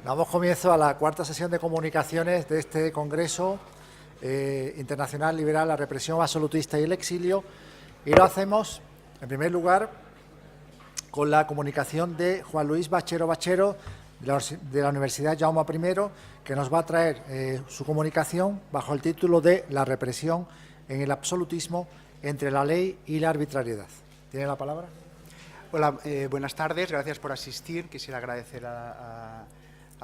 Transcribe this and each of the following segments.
Damos comienzo a la cuarta sesión de comunicaciones de este Congreso Internacional Liberal, la represión absolutista y el exilio, y lo hacemos, en primer lugar, con la comunicación de Juan Luis Bachero Bachero, de la Universidad Jaume I, que nos va a traer su comunicación bajo el título de La represión en el absolutismo entre la ley y la arbitrariedad. ¿Tiene la palabra? Hola, buenas tardes, gracias por asistir. Quisiera agradecer a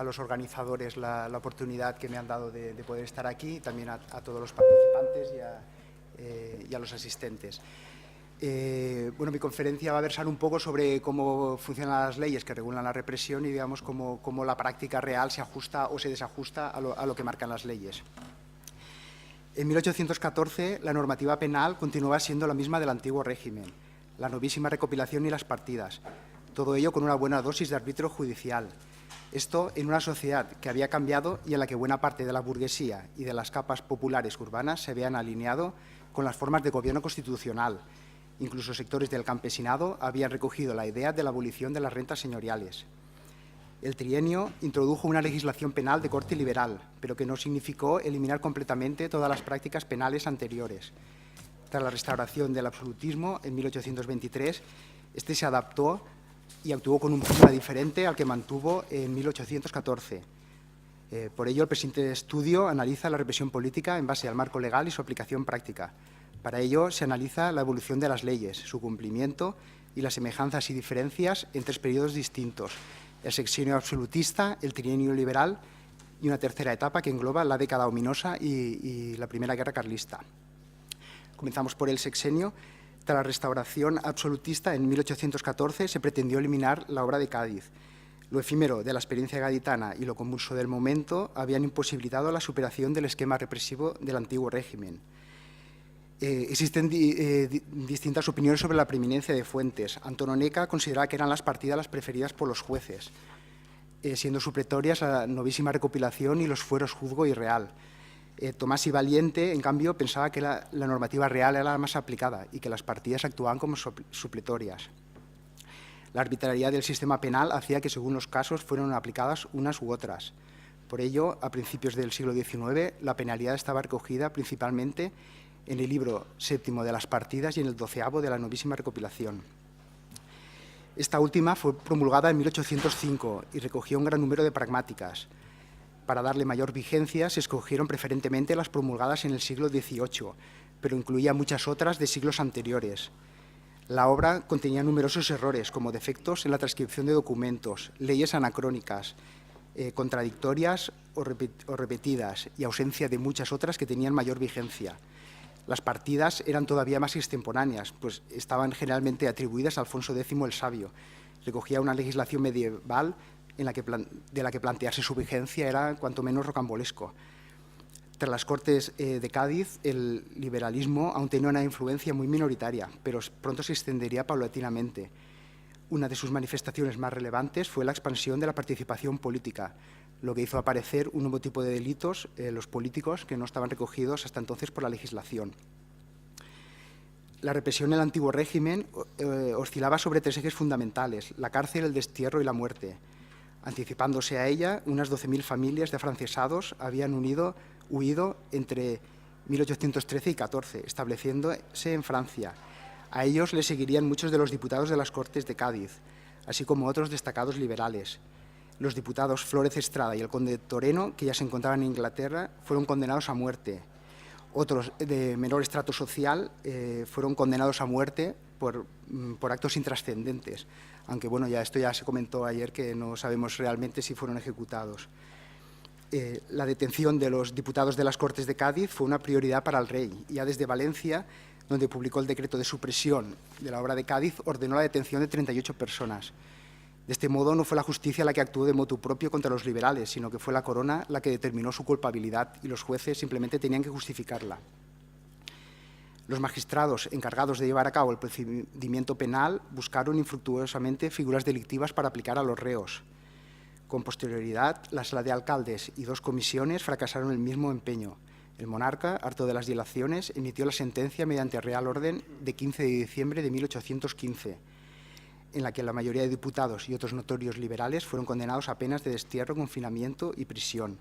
los organizadores la oportunidad que me han dado de poder estar aquí, y también a todos los participantes y a los asistentes. Bueno, mi conferencia va a versar un poco sobre cómo funcionan las leyes que regulan la represión y, digamos, cómo la práctica real se ajusta o se desajusta a lo que marcan las leyes. En 1814, la normativa penal continuaba siendo la misma del antiguo régimen, la novísima recopilación y las partidas, todo ello con una buena dosis de arbitrio judicial. Esto en una sociedad que había cambiado y en la que buena parte de la burguesía y de las capas populares urbanas se habían alineado con las formas de gobierno constitucional. Incluso sectores del campesinado habían recogido la idea de la abolición de las rentas señoriales. El trienio introdujo una legislación penal de corte liberal, pero que no significó eliminar completamente todas las prácticas penales anteriores. Tras la restauración del absolutismo, en 1823, este se adaptó y actuó con un prisma diferente al que mantuvo en 1814. Por ello, el presente estudio analiza la represión política en base al marco legal y su aplicación práctica. Para ello, se analiza la evolución de las leyes, su cumplimiento y las semejanzas y diferencias en tres periodos distintos: el sexenio absolutista, el trienio liberal y una tercera etapa que engloba la década ominosa y la Primera Guerra Carlista. Comenzamos por el sexenio. Tras la restauración absolutista, en 1814 se pretendió eliminar la obra de Cádiz. Lo efímero de la experiencia gaditana y lo convulso del momento habían imposibilitado la superación del esquema represivo del antiguo régimen. Existen distintas opiniones sobre la preeminencia de fuentes. Antón Oneca consideraba que eran las partidas las preferidas por los jueces, siendo supletorias la novísima recopilación y los fueros juzgo y real. Tomás y Valiente, en cambio, pensaba que la normativa real era la más aplicada y que las partidas actuaban como supletorias. La arbitrariedad del sistema penal hacía que, según los casos, fueron aplicadas unas u otras. Por ello, a principios del siglo XIX, la penalidad estaba recogida principalmente en el libro séptimo de las partidas y en el 12º de la novísima recopilación. Esta última fue promulgada en 1805 y recogió un gran número de pragmáticas. Para darle mayor vigencia, se escogieron preferentemente las promulgadas en el siglo XVIII, pero incluía muchas otras de siglos anteriores. La obra contenía numerosos errores, como defectos en la transcripción de documentos, leyes anacrónicas, contradictorias o repetidas, y ausencia de muchas otras que tenían mayor vigencia. Las partidas eran todavía más extemporáneas, pues estaban generalmente atribuidas a Alfonso X el Sabio. Recogía una legislación medieval de la que plantearse su vigencia era cuanto menos rocambolesco. Tras las Cortes de Cádiz, el liberalismo aún tenía una influencia muy minoritaria, pero pronto se extendería paulatinamente. Una de sus manifestaciones más relevantes fue la expansión de la participación política, lo que hizo aparecer un nuevo tipo de delitos, los políticos, que no estaban recogidos hasta entonces por la legislación. La represión en el antiguo régimen oscilaba sobre tres ejes fundamentales: la cárcel, el destierro y la muerte. Anticipándose a ella, unas 12.000 familias de afrancesados habían huido entre 1813 y 14, estableciéndose en Francia. A ellos le seguirían muchos de los diputados de las Cortes de Cádiz, así como otros destacados liberales. Los diputados Flórez Estrada y el conde de Toreno, que ya se encontraban en Inglaterra, fueron condenados a muerte. Otros de menor estrato social fueron condenados a muerte por actos intrascendentes, aunque bueno, esto ya se comentó ayer, que no sabemos realmente si fueron ejecutados. La detención de los diputados de las Cortes de Cádiz fue una prioridad para el rey. Ya desde Valencia, donde publicó el decreto de supresión de la obra de Cádiz, ordenó la detención de 38 personas. De este modo, no fue la justicia la que actuó de motu propio contra los liberales, sino que fue la corona la que determinó su culpabilidad y los jueces simplemente tenían que justificarla. Los magistrados encargados de llevar a cabo el procedimiento penal buscaron infructuosamente figuras delictivas para aplicar a los reos. Con posterioridad, la sala de alcaldes y dos comisiones fracasaron en el mismo empeño. El monarca, harto de las dilaciones, emitió la sentencia mediante real orden de 15 de diciembre de 1815. en la que la mayoría de diputados y otros notorios liberales fueron condenados a penas de destierro, confinamiento y prisión.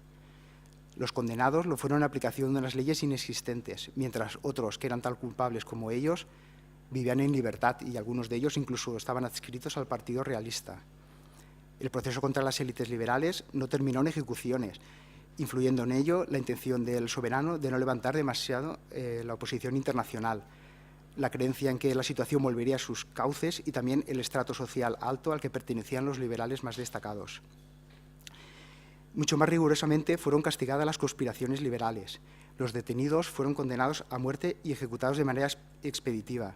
Los condenados lo fueron en aplicación de unas leyes inexistentes, mientras otros, que eran tan culpables como ellos, vivían en libertad y algunos de ellos incluso estaban adscritos al Partido Realista. El proceso contra las élites liberales no terminó en ejecuciones, influyendo en ello la intención del soberano de no levantar demasiado la oposición internacional, la creencia en que la situación volvería a sus cauces y también el estrato social alto al que pertenecían los liberales más destacados. Mucho más rigurosamente fueron castigadas las conspiraciones liberales. Los detenidos fueron condenados a muerte y ejecutados de manera expeditiva.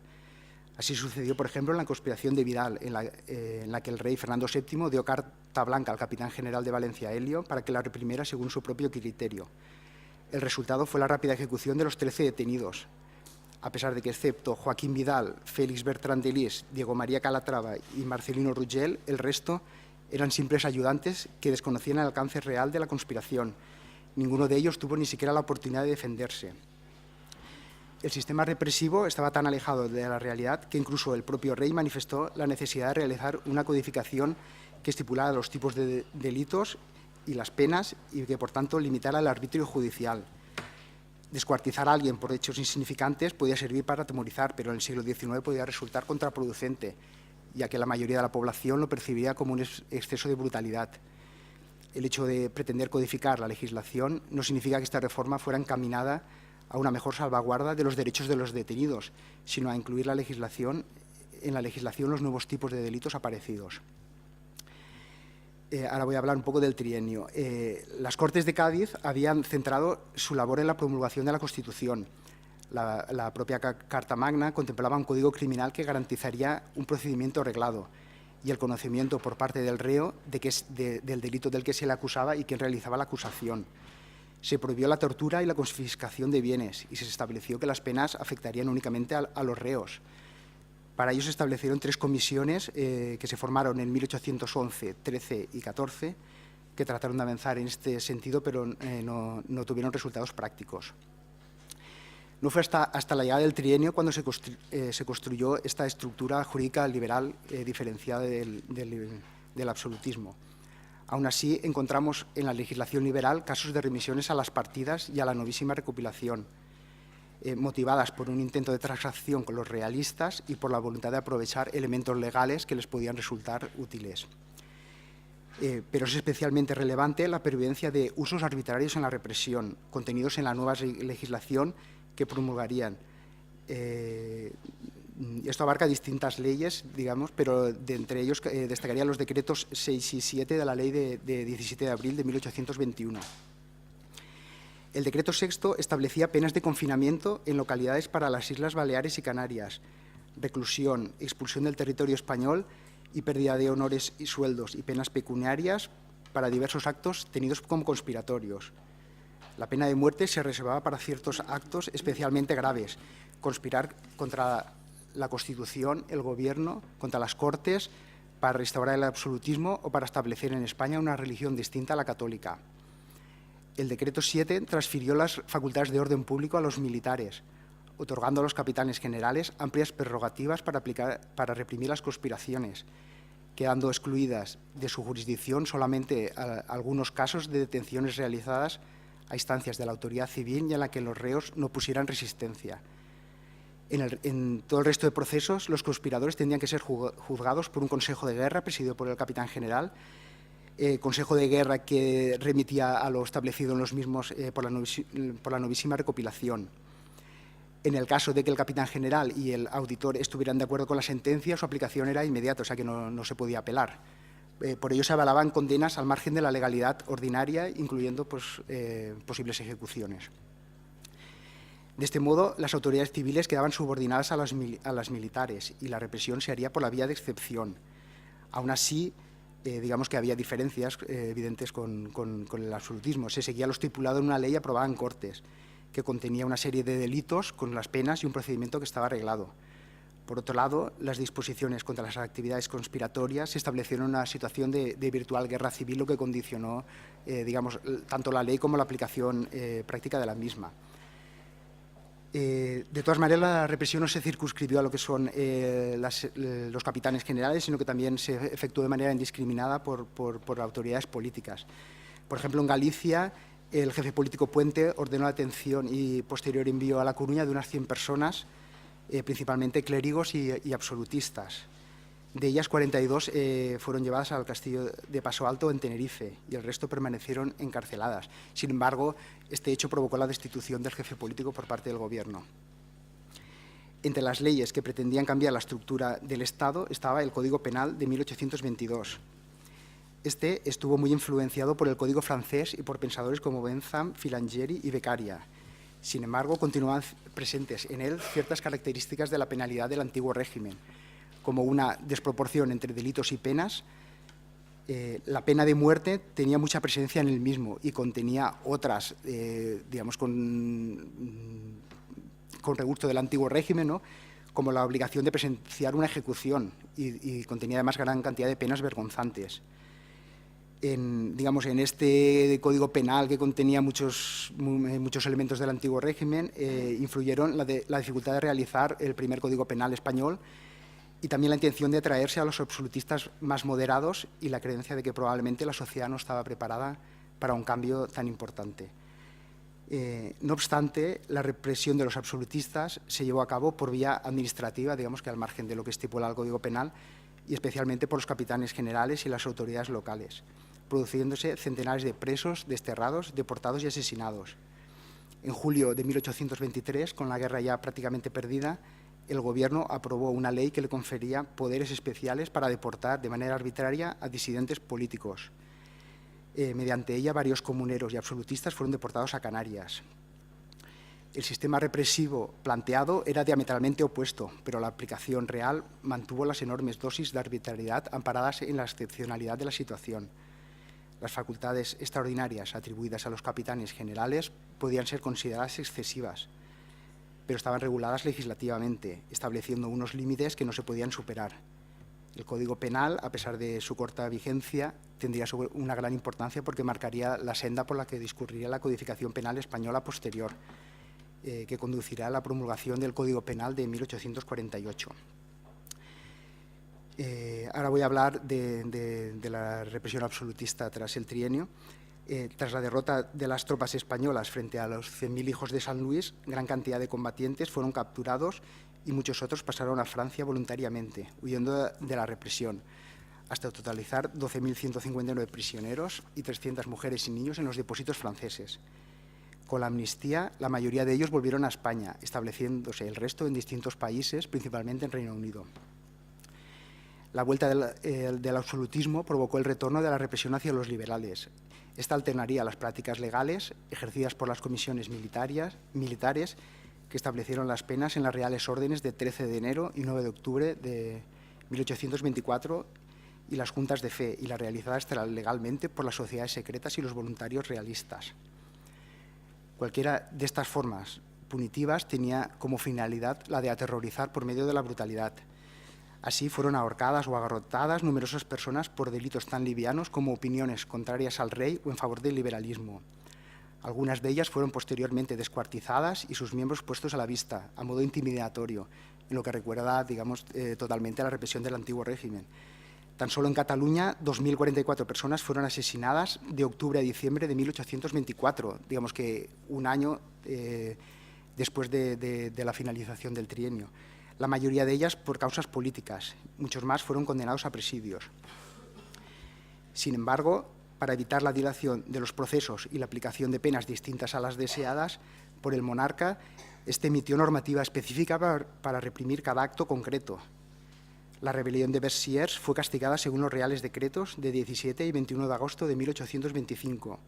Así sucedió, por ejemplo, en la conspiración de Vidal, en la que el rey Fernando VII dio carta blanca al capitán general de Valencia, Helio, para que la reprimiera según su propio criterio. El resultado fue la rápida ejecución de los 13 detenidos, a pesar de que, excepto Joaquín Vidal, Félix Bertrand de Lis, Diego María Calatrava y Marcelino Rugel, el resto eran simples ayudantes que desconocían el alcance real de la conspiración. Ninguno de ellos tuvo ni siquiera la oportunidad de defenderse. El sistema represivo estaba tan alejado de la realidad que incluso el propio rey manifestó la necesidad de realizar una codificación que estipulara los tipos de delitos y las penas y que, por tanto, limitara el arbitrio judicial. Descuartizar a alguien por hechos insignificantes podía servir para atemorizar, pero en el siglo XIX podía resultar contraproducente, ya que la mayoría de la población lo percibía como un exceso de brutalidad. El hecho de pretender codificar la legislación no significa que esta reforma fuera encaminada a una mejor salvaguarda de los derechos de los detenidos, sino a incluir en la legislación los nuevos tipos de delitos aparecidos. Ahora voy a hablar un poco del trienio. Las Cortes de Cádiz habían centrado su labor en la promulgación de la Constitución. La propia Carta Magna contemplaba un código criminal que garantizaría un procedimiento reglado y el conocimiento por parte del reo del delito del que se le acusaba y quien realizaba la acusación. Se prohibió la tortura y la confiscación de bienes y se estableció que las penas afectarían únicamente a los reos. Para ello se establecieron 3 comisiones que se formaron en 1811, 13 y 14, que trataron de avanzar en este sentido, pero no tuvieron resultados prácticos. No fue hasta la llegada del trienio cuando se construyó esta estructura jurídica liberal diferenciada del absolutismo. Aún así, encontramos en la legislación liberal casos de remisiones a las partidas y a la novísima recopilación, motivadas por un intento de transacción con los realistas y por la voluntad de aprovechar elementos legales que les podían resultar útiles. Pero es especialmente relevante la pervivencia de usos arbitrarios en la represión, contenidos en la nueva legislación que promulgarían. Esto abarca distintas leyes, digamos, pero de entre ellos destacarían los decretos 6 y 7 de la ley de 17 de abril de 1821. El decreto sexto establecía penas de confinamiento en localidades para las Islas Baleares y Canarias, reclusión, expulsión del territorio español y pérdida de honores y sueldos y penas pecuniarias para diversos actos tenidos como conspiratorios. La pena de muerte se reservaba para ciertos actos especialmente graves, conspirar contra la Constitución, el Gobierno, contra las Cortes, para restaurar el absolutismo o para establecer en España una religión distinta a la católica. El decreto 7 transfirió las facultades de orden público a los militares, otorgando a los capitanes generales amplias prerrogativas para reprimir las conspiraciones, quedando excluidas de su jurisdicción solamente algunos casos de detenciones realizadas a instancias de la autoridad civil y en la que los reos no pusieran resistencia. En todo el resto de procesos, los conspiradores tendrían que ser juzgados por un consejo de guerra presidido por el capitán general, consejo de guerra que remitía a lo establecido en los mismos por la novísima recopilación. En el caso de que el capitán general y el auditor estuvieran de acuerdo con la sentencia, su aplicación era inmediata, o sea que no se podía apelar. Por ello se avalaban condenas al margen de la legalidad ordinaria, incluyendo posibles ejecuciones. De este modo, las autoridades civiles quedaban subordinadas a las militares y la represión se haría por la vía de excepción. Aún así, digamos que había diferencias evidentes con el absolutismo. Se seguía lo estipulado en una ley aprobada en Cortes, que contenía una serie de delitos con las penas y un procedimiento que estaba arreglado. Por otro lado, las disposiciones contra las actividades conspiratorias se establecieron en una situación de virtual guerra civil, lo que condicionó, digamos, tanto la ley como la aplicación práctica de la misma. De todas maneras, la represión no se circunscribió a lo que son los capitanes generales, sino que también se efectuó de manera indiscriminada por autoridades políticas. Por ejemplo, en Galicia, el jefe político Puente ordenó la detención y posterior envío a La Coruña de unas 100 personas, principalmente clérigos y absolutistas. De ellas, 42 fueron llevadas al castillo de Paso Alto en Tenerife y el resto permanecieron encarceladas. Sin embargo, este hecho provocó la destitución del jefe político por parte del gobierno. Entre las leyes que pretendían cambiar la estructura del Estado estaba el Código Penal de 1822. Este estuvo muy influenciado por el Código francés y por pensadores como Bentham, Filangieri y Beccaria. Sin embargo, continuaban presentes en él ciertas características de la penalidad del antiguo régimen, como una desproporción entre delitos y penas. La pena de muerte tenía mucha presencia en el mismo y contenía otras, digamos, con regusto del antiguo régimen, ¿no?, como la obligación de presenciar una ejecución y contenía además gran cantidad de penas vergonzantes. En este Código Penal, que contenía muchos elementos del antiguo régimen, influyeron la dificultad de realizar el primer Código Penal español y también la intención de atraerse a los absolutistas más moderados y la creencia de que probablemente la sociedad no estaba preparada para un cambio tan importante. No obstante, la represión de los absolutistas se llevó a cabo por vía administrativa, digamos que al margen de lo que estipula el Código Penal, y especialmente por los capitanes generales y las autoridades locales, produciéndose centenares de presos, desterrados, deportados y asesinados. En julio de 1823, con la guerra ya prácticamente perdida, el gobierno aprobó una ley que le confería poderes especiales para deportar de manera arbitraria a disidentes políticos. Mediante ella, varios comuneros y absolutistas fueron deportados a Canarias. El sistema represivo planteado era diametralmente opuesto, pero la aplicación real mantuvo las enormes dosis de arbitrariedad amparadas en la excepcionalidad de la situación. Las facultades extraordinarias atribuidas a los capitanes generales podían ser consideradas excesivas, pero estaban reguladas legislativamente, estableciendo unos límites que no se podían superar. El Código Penal, a pesar de su corta vigencia, tendría una gran importancia porque marcaría la senda por la que discurriría la codificación penal española posterior, que conducirá a la promulgación del Código Penal de 1848. Ahora voy a hablar de la represión absolutista tras el trienio. Tras la derrota de las tropas españolas frente a los 100.000 hijos de San Luis, gran cantidad de combatientes fueron capturados y muchos otros pasaron a Francia voluntariamente, huyendo de la represión, hasta totalizar 12.159 prisioneros y 300 mujeres y niños en los depósitos franceses. Con la amnistía, la mayoría de ellos volvieron a España, estableciéndose el resto en distintos países, principalmente en Reino Unido. La vuelta del absolutismo provocó el retorno de la represión hacia los liberales. Esta alternaría las prácticas legales ejercidas por las comisiones militares que establecieron las penas en las Reales Órdenes de 13 de enero y 9 de octubre de 1824 y las juntas de fe y las realizadas legalmente por las sociedades secretas y los voluntarios realistas. Cualquiera de estas formas punitivas tenía como finalidad la de aterrorizar por medio de la brutalidad. Así fueron ahorcadas o agarrotadas numerosas personas por delitos tan livianos como opiniones contrarias al rey o en favor del liberalismo. Algunas de ellas fueron posteriormente descuartizadas y sus miembros puestos a la vista, a modo intimidatorio, en lo que recuerda, digamos, totalmente a la represión del antiguo régimen. Tan solo en Cataluña, 2.044 personas fueron asesinadas de octubre a diciembre de 1824, digamos que un año después de la finalización del trienio. La mayoría de ellas por causas políticas, muchos más fueron condenados a presidios. Sin embargo, para evitar la dilación de los procesos y la aplicación de penas distintas a las deseadas por el monarca, este emitió normativa específica para reprimir cada acto concreto. La rebelión de Bessiers fue castigada según los reales decretos de 17 y 21 de agosto de 1825.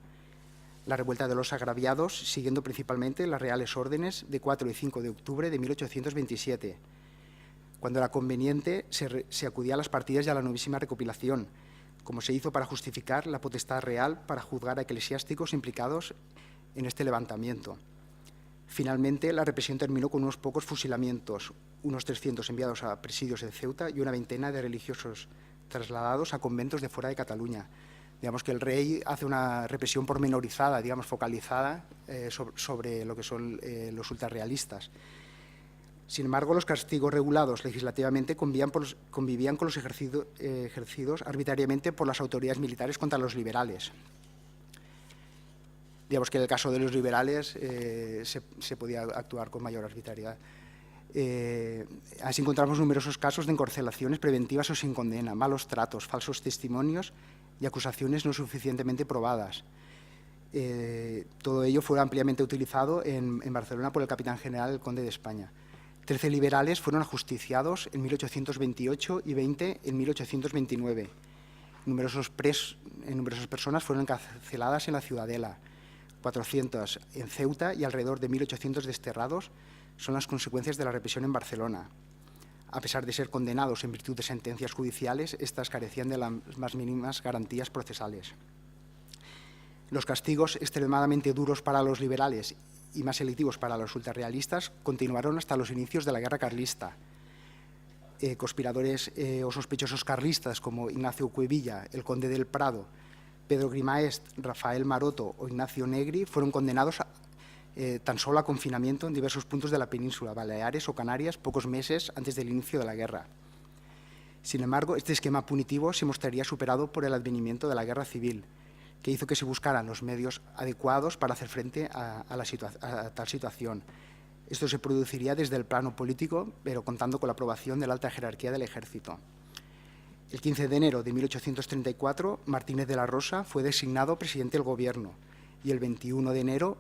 La revuelta de los agraviados, siguiendo principalmente las reales órdenes de 4 y 5 de octubre de 1827. Cuando era conveniente, se acudía a las partidas y a la novísima recopilación, como se hizo para justificar la potestad real para juzgar a eclesiásticos implicados en este levantamiento. Finalmente, la represión terminó con unos pocos fusilamientos, unos 300 enviados a presidios de Ceuta y una veintena de religiosos trasladados a conventos de fuera de Cataluña, Digamos que el rey hace una represión pormenorizada, digamos, focalizada sobre lo que son los ultrarrealistas. Sin embargo, los castigos regulados legislativamente convivían con los ejercidos arbitrariamente por las autoridades militares contra los liberales. Digamos que en el caso de los liberales se podía actuar con mayor arbitrariedad. Así encontramos numerosos casos de encarcelaciones preventivas o sin condena, malos tratos, falsos testimonios y acusaciones no suficientemente probadas. Todo ello fue ampliamente utilizado en Barcelona por el capitán general, el conde de España. 13 liberales fueron ajusticiados en 1828 y 20 en 1829. Numerosas personas fueron encarceladas en la Ciudadela, 400 en Ceuta y alrededor de 1.800 desterrados son las consecuencias de la represión en Barcelona. A pesar de ser condenados en virtud de sentencias judiciales, estas carecían de las más mínimas garantías procesales. Los castigos extremadamente duros para los liberales y más selectivos para los ultrarrealistas continuaron hasta los inicios de la Guerra Carlista. Conspiradores o sospechosos carlistas como Ignacio Cuevilla, el conde del Prado, Pedro Grimaest, Rafael Maroto o Ignacio Negri fueron condenados tan solo a confinamiento en diversos puntos de la península, Baleares o Canarias, pocos meses antes del inicio de la guerra. Sin embargo, este esquema punitivo se mostraría superado por el advenimiento de la guerra civil, que hizo que se buscaran los medios adecuados para hacer frente a tal situación. Esto se produciría desde el plano político, pero contando con la aprobación de la alta jerarquía del ejército. El 15 de enero de 1834, Martínez de la Rosa fue designado presidente del gobierno y el 21 de enero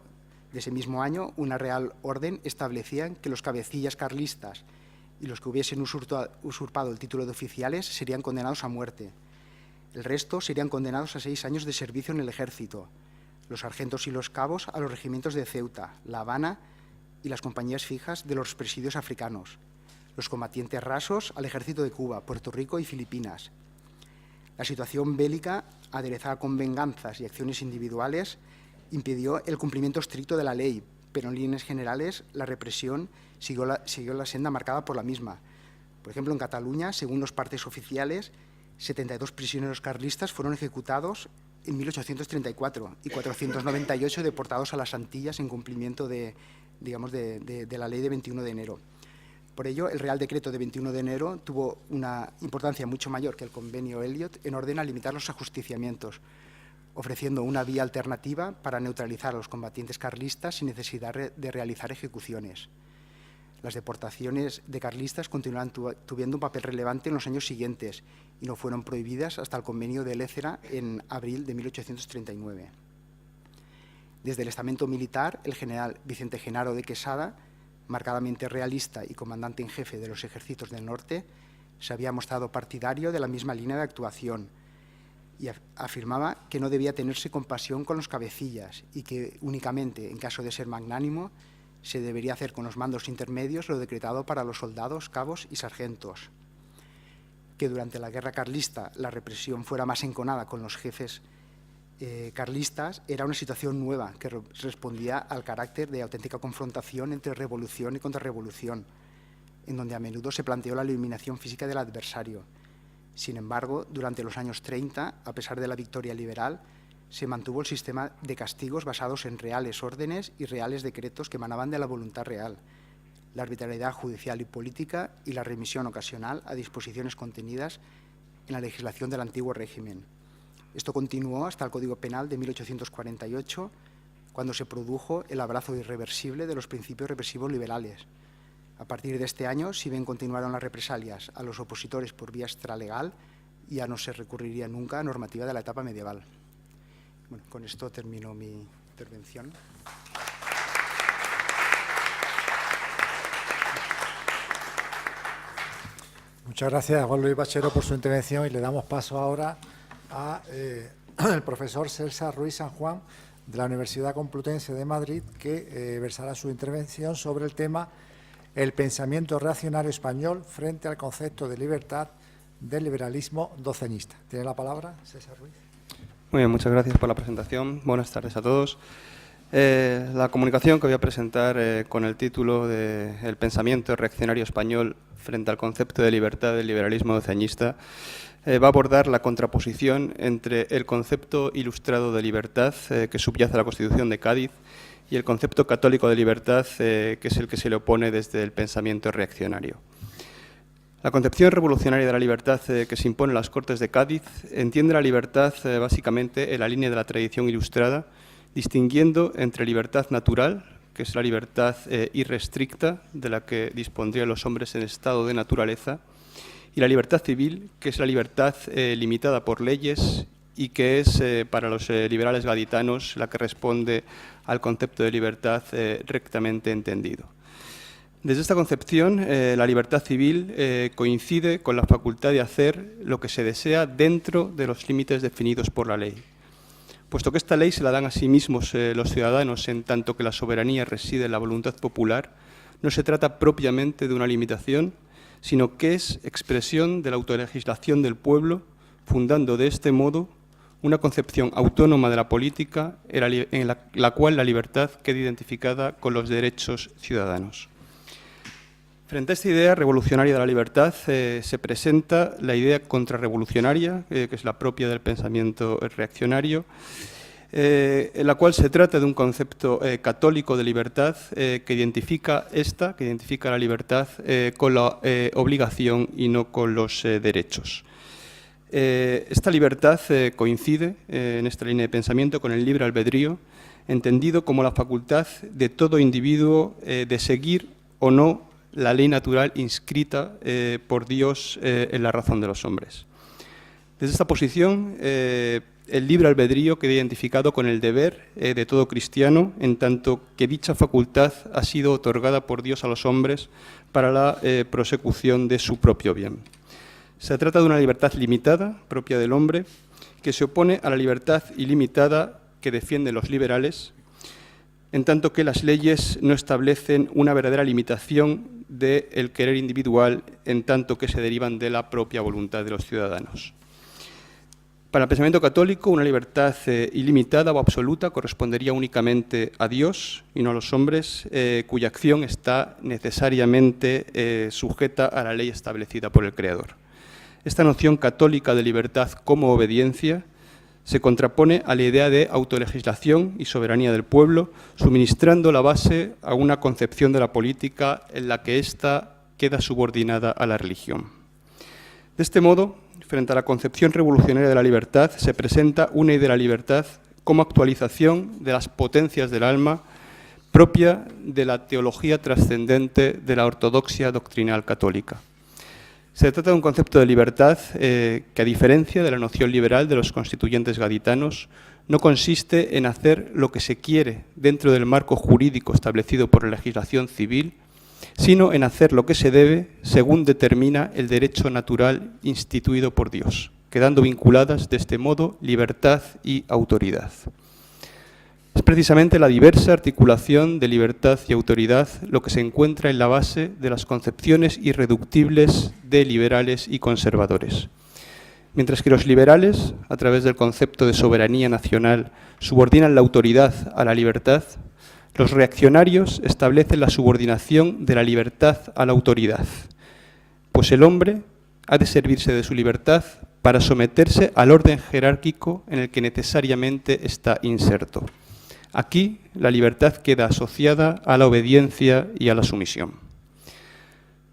de ese mismo año una real orden establecía que los cabecillas carlistas y los que hubiesen usurpado el título de oficiales serían condenados a muerte. El resto serían condenados a 6 años de servicio en el ejército, los sargentos y los cabos a los regimientos de Ceuta, La Habana y las compañías fijas de los presidios africanos, los combatientes rasos al ejército de Cuba, Puerto Rico y Filipinas. La situación bélica, aderezada con venganzas y acciones individuales, impidió el cumplimiento estricto de la ley, pero en líneas generales la represión siguió la senda marcada por la misma. Por ejemplo, en Cataluña, según los partes oficiales, 72 prisioneros carlistas fueron ejecutados en 1834 y 498 deportados a las Antillas en cumplimiento de la ley de 21 de enero. Por ello, el Real Decreto de 21 de enero tuvo una importancia mucho mayor que el Convenio Elliot en orden a limitar los ajusticiamientos, ofreciendo una vía alternativa para neutralizar a los combatientes carlistas sin necesidad de realizar ejecuciones. Las deportaciones de carlistas continuaron tuviendo un papel relevante en los años siguientes y no fueron prohibidas hasta el Convenio de Lécera en abril de 1839. Desde el estamento militar, el general Vicente Genaro de Quesada, marcadamente realista y comandante en jefe de los ejércitos del norte, se había mostrado partidario de la misma línea de actuación y afirmaba que no debía tenerse compasión con los cabecillas y que únicamente, en caso de ser magnánimo, se debería hacer con los mandos intermedios lo decretado para los soldados, cabos y sargentos. Que durante la guerra carlista la represión fuera más enconada con los jefes carlistas era una situación nueva que respondía al carácter de auténtica confrontación entre revolución y contrarrevolución, en donde a menudo se planteó la eliminación física del adversario. Sin embargo, durante los años 30, a pesar de la victoria liberal, se mantuvo el sistema de castigos basados en reales órdenes y reales decretos que emanaban de la voluntad real, la arbitrariedad judicial y política y la remisión ocasional a disposiciones contenidas en la legislación del antiguo régimen. Esto continuó hasta el Código Penal de 1848, cuando se produjo el abrazo irreversible de los principios represivos liberales. A partir de este año, si bien continuaron las represalias a los opositores por vía extralegal, ya no se recurriría nunca a normativa de la etapa medieval. Bueno, con esto termino mi intervención. Muchas gracias a Juan Luis Bachero por su intervención y le damos paso ahora al profesor César Ruiz San Juan de la Universidad Complutense de Madrid, que versará su intervención sobre el tema el pensamiento reaccionario español frente al concepto de libertad del liberalismo doceñista. Tiene la palabra César Ruiz. Muy bien, muchas gracias por la presentación. Buenas tardes a todos. La comunicación que voy a presentar con el título de El pensamiento reaccionario español frente al concepto de libertad del liberalismo doceñista va a abordar la contraposición entre el concepto ilustrado de libertad que subyace a la Constitución de Cádiz y el concepto católico de libertad que es el que se le opone desde el pensamiento reaccionario. La concepción revolucionaria de la libertad que se impone en las Cortes de Cádiz entiende la libertad básicamente en la línea de la tradición ilustrada, distinguiendo entre libertad natural, que es la libertad irrestricta de la que dispondrían los hombres en estado de naturaleza, y la libertad civil, que es la libertad limitada por leyes y que es para los liberales gaditanos la que responde al concepto de libertad rectamente entendido. Desde esta concepción, la libertad civil coincide con la facultad de hacer lo que se desea dentro de los límites definidos por la ley. Puesto que esta ley se la dan a sí mismos los ciudadanos en tanto que la soberanía reside en la voluntad popular, no se trata propiamente de una limitación, sino que es expresión de la autolegislación del pueblo, fundando de este modo una concepción autónoma de la política en la cual la libertad queda identificada con los derechos ciudadanos. Frente a esta idea revolucionaria de la libertad se presenta la idea contrarrevolucionaria, que es la propia del pensamiento reaccionario, en la cual se trata de un concepto católico de libertad que identifica la libertad con la obligación y no con los derechos. Esta libertad coincide en esta línea de pensamiento con el libre albedrío, entendido como la facultad de todo individuo de seguir o no la ley natural inscrita por Dios en la razón de los hombres. Desde esta posición, el libre albedrío queda identificado con el deber de todo cristiano, en tanto que dicha facultad ha sido otorgada por Dios a los hombres para la prosecución de su propio bien. Se trata de una libertad limitada, propia del hombre, que se opone a la libertad ilimitada que defienden los liberales, en tanto que las leyes no establecen una verdadera limitación del querer individual, en tanto que se derivan de la propia voluntad de los ciudadanos. Para el pensamiento católico, una libertad ilimitada o absoluta correspondería únicamente a Dios y no a los hombres, cuya acción está necesariamente sujeta a la ley establecida por el Creador. Esta noción católica de libertad como obediencia se contrapone a la idea de autolegislación y soberanía del pueblo, suministrando la base a una concepción de la política en la que ésta queda subordinada a la religión. De este modo, frente a la concepción revolucionaria de la libertad, se presenta una idea de la libertad como actualización de las potencias del alma propia de la teología trascendente de la ortodoxia doctrinal católica. Se trata de un concepto de libertad que, a diferencia de la noción liberal de los constituyentes gaditanos, no consiste en hacer lo que se quiere dentro del marco jurídico establecido por la legislación civil, sino en hacer lo que se debe según determina el derecho natural instituido por Dios, quedando vinculadas de este modo libertad y autoridad. Es precisamente la diversa articulación de libertad y autoridad lo que se encuentra en la base de las concepciones irreductibles de liberales y conservadores. Mientras que los liberales, a través del concepto de soberanía nacional, subordinan la autoridad a la libertad, los reaccionarios establecen la subordinación de la libertad a la autoridad, pues el hombre ha de servirse de su libertad para someterse al orden jerárquico en el que necesariamente está inserto. Aquí la libertad queda asociada a la obediencia y a la sumisión.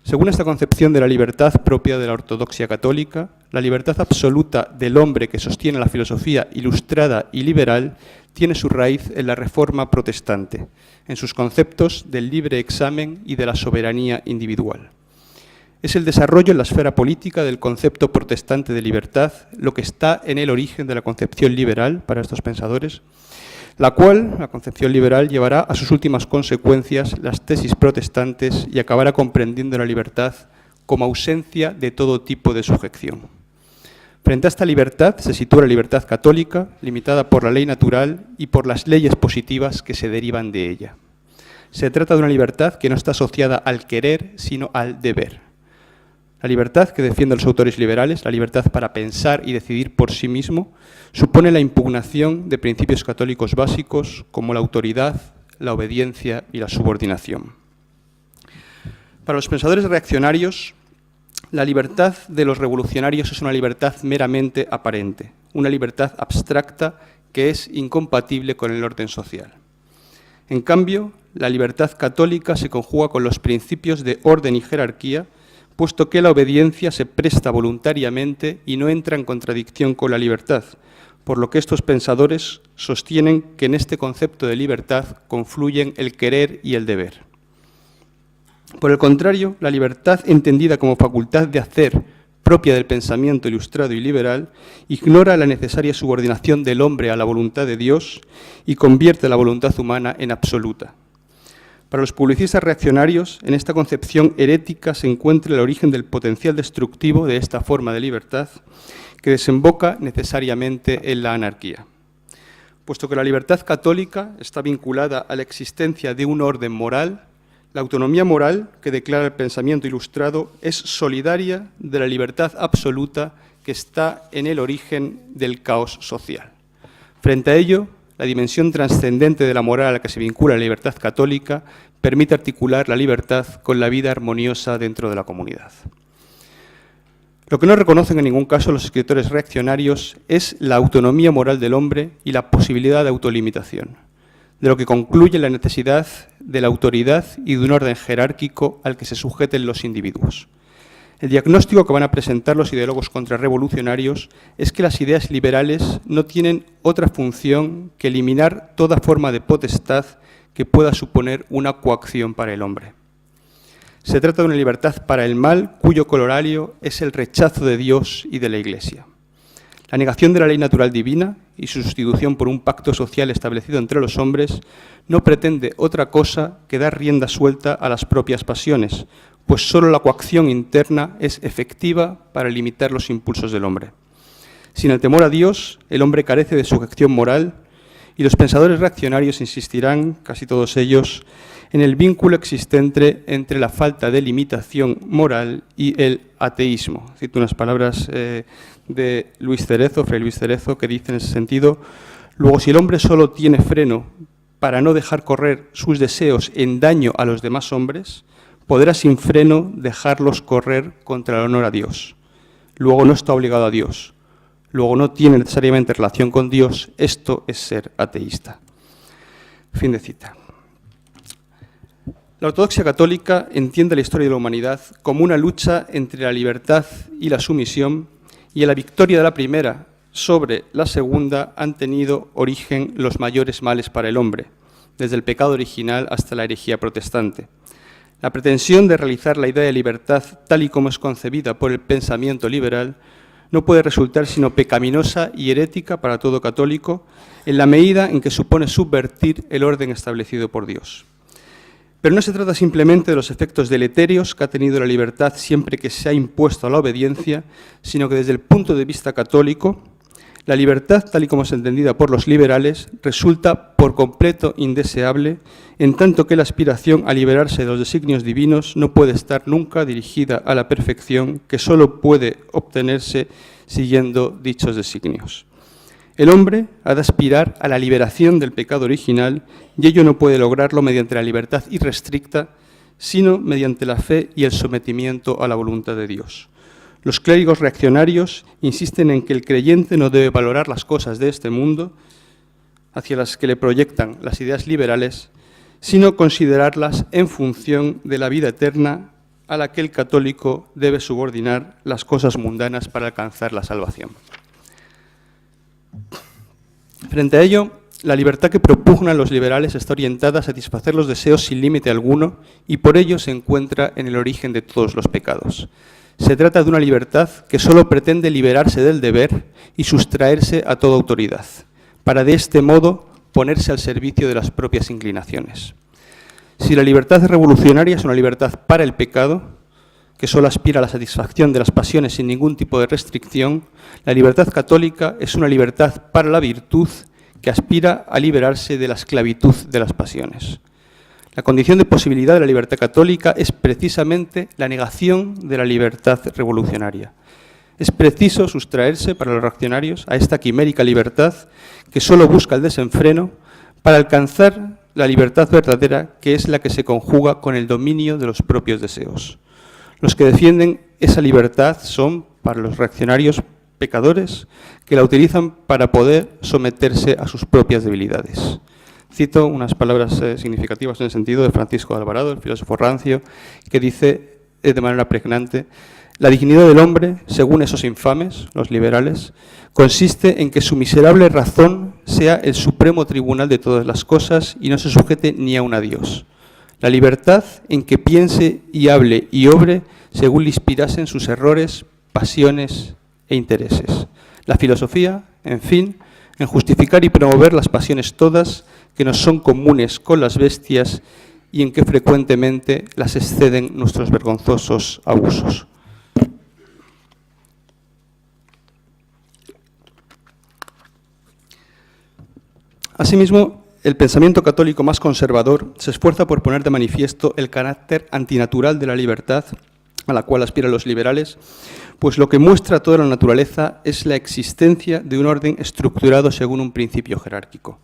Según esta concepción de la libertad propia de la ortodoxia católica, la libertad absoluta del hombre que sostiene la filosofía ilustrada y liberal tiene su raíz en la Reforma protestante, en sus conceptos del libre examen y de la soberanía individual. Es el desarrollo en la esfera política del concepto protestante de libertad lo que está en el origen de la concepción liberal para estos pensadores, la cual, la concepción liberal, llevará a sus últimas consecuencias las tesis protestantes y acabará comprendiendo la libertad como ausencia de todo tipo de sujeción. Frente a esta libertad se sitúa la libertad católica, limitada por la ley natural y por las leyes positivas que se derivan de ella. Se trata de una libertad que no está asociada al querer, sino al deber. La libertad que defienden los autores liberales, la libertad para pensar y decidir por sí mismo, supone la impugnación de principios católicos básicos como la autoridad, la obediencia y la subordinación. Para los pensadores reaccionarios, la libertad de los revolucionarios es una libertad meramente aparente, una libertad abstracta que es incompatible con el orden social. En cambio, la libertad católica se conjuga con los principios de orden y jerarquía, puesto que la obediencia se presta voluntariamente y no entra en contradicción con la libertad, por lo que estos pensadores sostienen que en este concepto de libertad confluyen el querer y el deber. Por el contrario, la libertad entendida como facultad de hacer propia del pensamiento ilustrado y liberal ignora la necesaria subordinación del hombre a la voluntad de Dios y convierte la voluntad humana en absoluta. Para los publicistas reaccionarios, en esta concepción herética se encuentra el origen del potencial destructivo de esta forma de libertad, que desemboca necesariamente en la anarquía. Puesto que la libertad católica está vinculada a la existencia de un orden moral, la autonomía moral que declara el pensamiento ilustrado es solidaria de la libertad absoluta que está en el origen del caos social. Frente a ello, la dimensión trascendente de la moral a la que se vincula la libertad católica permite articular la libertad con la vida armoniosa dentro de la comunidad. Lo que no reconocen en ningún caso los escritores reaccionarios es la autonomía moral del hombre y la posibilidad de autolimitación, de lo que concluye la necesidad de la autoridad y de un orden jerárquico al que se sujeten los individuos. El diagnóstico que van a presentar los ideólogos contrarrevolucionarios es que las ideas liberales no tienen otra función que eliminar toda forma de potestad que pueda suponer una coacción para el hombre. Se trata de una libertad para el mal cuyo corolario es el rechazo de Dios y de la Iglesia. La negación de la ley natural divina y su sustitución por un pacto social establecido entre los hombres no pretende otra cosa que dar rienda suelta a las propias pasiones, pues solo la coacción interna es efectiva para limitar los impulsos del hombre. Sin el temor a Dios, el hombre carece de sujeción moral y los pensadores reaccionarios insistirán, casi todos ellos, en el vínculo existente entre la falta de limitación moral y el ateísmo. Cito unas palabras de Fray Luis Cerezo, que dice en ese sentido: luego, si el hombre solo tiene freno para no dejar correr sus deseos en daño a los demás hombres, podrá sin freno dejarlos correr contra el honor a Dios. Luego no está obligado a Dios. Luego no tiene necesariamente relación con Dios. Esto es ser ateísta. Fin de cita. La ortodoxia católica entiende la historia de la humanidad como una lucha entre la libertad y la sumisión, y en la victoria de la primera sobre la segunda han tenido origen los mayores males para el hombre, desde el pecado original hasta la herejía protestante. La pretensión de realizar la idea de libertad tal y como es concebida por el pensamiento liberal no puede resultar sino pecaminosa y herética para todo católico en la medida en que supone subvertir el orden establecido por Dios. Pero no se trata simplemente de los efectos deletéreos que ha tenido la libertad siempre que se ha impuesto a la obediencia, sino que desde el punto de vista católico, la libertad, tal y como es entendida por los liberales, resulta por completo indeseable, en tanto que la aspiración a liberarse de los designios divinos no puede estar nunca dirigida a la perfección, que solo puede obtenerse siguiendo dichos designios. El hombre ha de aspirar a la liberación del pecado original y ello no puede lograrlo mediante la libertad irrestricta, sino mediante la fe y el sometimiento a la voluntad de Dios. Los clérigos reaccionarios insisten en que el creyente no debe valorar las cosas de este mundo hacia las que le proyectan las ideas liberales, sino considerarlas en función de la vida eterna a la que el católico debe subordinar las cosas mundanas para alcanzar la salvación. Frente a ello, la libertad que propugnan los liberales está orientada a satisfacer los deseos sin límite alguno y por ello se encuentra en el origen de todos los pecados. Se trata de una libertad que solo pretende liberarse del deber y sustraerse a toda autoridad, para de este modo ponerse al servicio de las propias inclinaciones. Si la libertad revolucionaria es una libertad para el pecado, que solo aspira a la satisfacción de las pasiones sin ningún tipo de restricción, la libertad católica es una libertad para la virtud que aspira a liberarse de la esclavitud de las pasiones. La condición de posibilidad de la libertad católica es precisamente la negación de la libertad revolucionaria. Es preciso sustraerse para los reaccionarios a esta quimérica libertad que solo busca el desenfreno para alcanzar la libertad verdadera, que es la que se conjuga con el dominio de los propios deseos. Los que defienden esa libertad son, para los reaccionarios, pecadores que la utilizan para poder someterse a sus propias debilidades. Cito unas palabras significativas en el sentido de Francisco de Alvarado, el filósofo rancio, que dice de manera pregnante: la dignidad del hombre, según esos infames, los liberales, consiste en que su miserable razón sea el supremo tribunal de todas las cosas y no se sujete ni aun a Dios. La libertad en que piense y hable y obre según le inspirasen sus errores, pasiones e intereses. La filosofía, en fin, en justificar y promover las pasiones todas que nos son comunes con las bestias y en que frecuentemente las exceden nuestros vergonzosos abusos. Asimismo, el pensamiento católico más conservador se esfuerza por poner de manifiesto el carácter antinatural de la libertad a la cual aspiran los liberales, pues lo que muestra toda la naturaleza es la existencia de un orden estructurado según un principio jerárquico.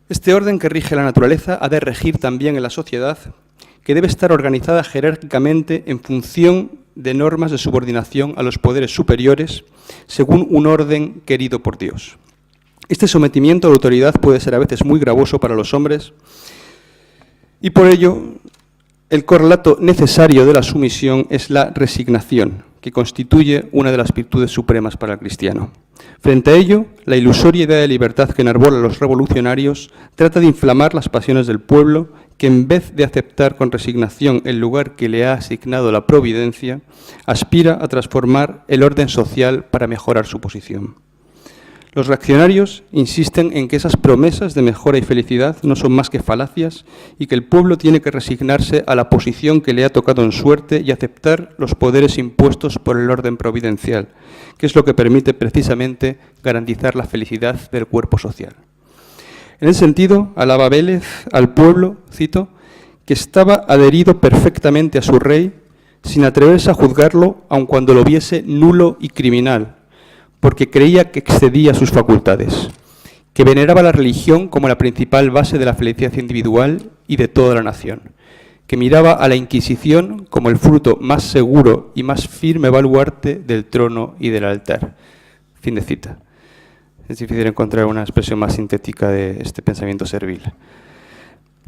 Este orden que rige la naturaleza ha de regir también en la sociedad, que debe estar organizada jerárquicamente en función de normas de subordinación a los poderes superiores, según un orden querido por Dios. Este sometimiento a la autoridad puede ser a veces muy gravoso para los hombres y por ello el correlato necesario de la sumisión es la resignación, que constituye una de las virtudes supremas para el cristiano. Frente a ello, la ilusoria idea de libertad que enarbola a los revolucionarios trata de inflamar las pasiones del pueblo, que en vez de aceptar con resignación el lugar que le ha asignado la providencia, aspira a transformar el orden social para mejorar su posición. Los reaccionarios insisten en que esas promesas de mejora y felicidad no son más que falacias y que el pueblo tiene que resignarse a la posición que le ha tocado en suerte y aceptar los poderes impuestos por el orden providencial, que es lo que permite precisamente garantizar la felicidad del cuerpo social. En ese sentido, alaba Vélez al pueblo, cito, que estaba adherido perfectamente a su rey sin atreverse a juzgarlo aun cuando lo viese nulo y criminal, porque creía que excedía sus facultades, que veneraba la religión como la principal base de la felicidad individual y de toda la nación, que miraba a la Inquisición como el fruto más seguro y más firme baluarte del trono y del altar. Fin de cita. Es difícil encontrar una expresión más sintética de este pensamiento servil.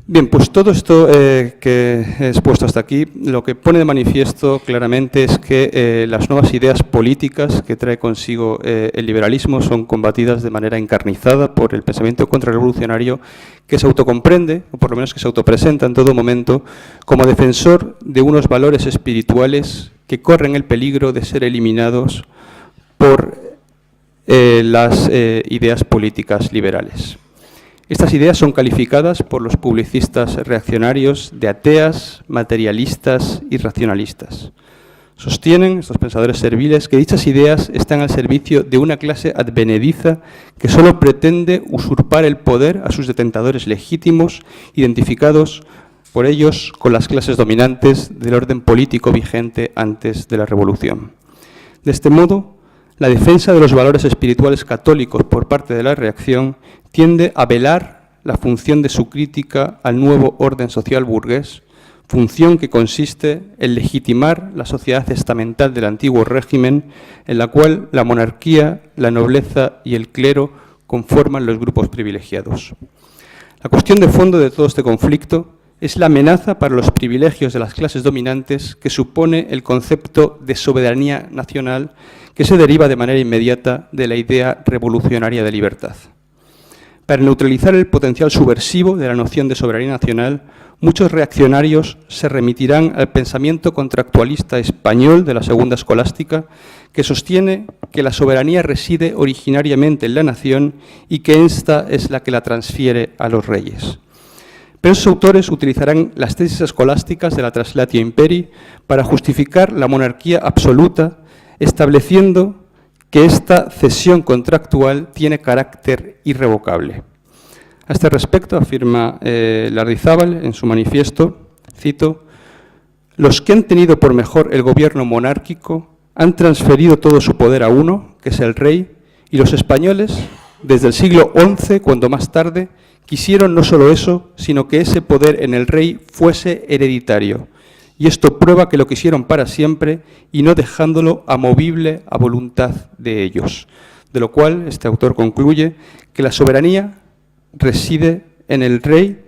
Bien, pues todo esto que he expuesto hasta aquí, lo que pone de manifiesto claramente es que las nuevas ideas políticas que trae consigo el liberalismo son combatidas de manera encarnizada por el pensamiento contrarrevolucionario, que se autocomprende, o por lo menos que se autopresenta en todo momento, como defensor de unos valores espirituales que corren el peligro de ser eliminados por las ideas políticas liberales. Estas ideas son calificadas por los publicistas reaccionarios de ateas, materialistas y racionalistas. Sostienen, estos pensadores serviles, que dichas ideas están al servicio de una clase advenediza que solo pretende usurpar el poder a sus detentadores legítimos, identificados por ellos con las clases dominantes del orden político vigente antes de la Revolución. De este modo, la defensa de los valores espirituales católicos por parte de la reacción tiende a velar la función de su crítica al nuevo orden social burgués, función que consiste en legitimar la sociedad estamental del antiguo régimen, en la cual la monarquía, la nobleza y el clero conforman los grupos privilegiados. La cuestión de fondo de todo este conflicto es la amenaza para los privilegios de las clases dominantes que supone el concepto de soberanía nacional, que se deriva de manera inmediata de la idea revolucionaria de libertad. Para neutralizar el potencial subversivo de la noción de soberanía nacional, muchos reaccionarios se remitirán al pensamiento contractualista español de la Segunda Escolástica, que sostiene que la soberanía reside originariamente en la nación y que ésta es la que la transfiere a los reyes. Pero esos autores utilizarán las tesis escolásticas de la Translatio Imperii para justificar la monarquía absoluta, estableciendo que esta cesión contractual tiene carácter irrevocable. A este respecto afirma Lardizábal en su manifiesto, cito: «Los que han tenido por mejor el gobierno monárquico han transferido todo su poder a uno, que es el rey, y los españoles, desde el siglo XI, cuando más tarde, quisieron no solo eso, sino que ese poder en el rey fuese hereditario. Y esto prueba que lo quisieron para siempre y no dejándolo amovible a voluntad de ellos». De lo cual, este autor concluye que la soberanía reside en el rey,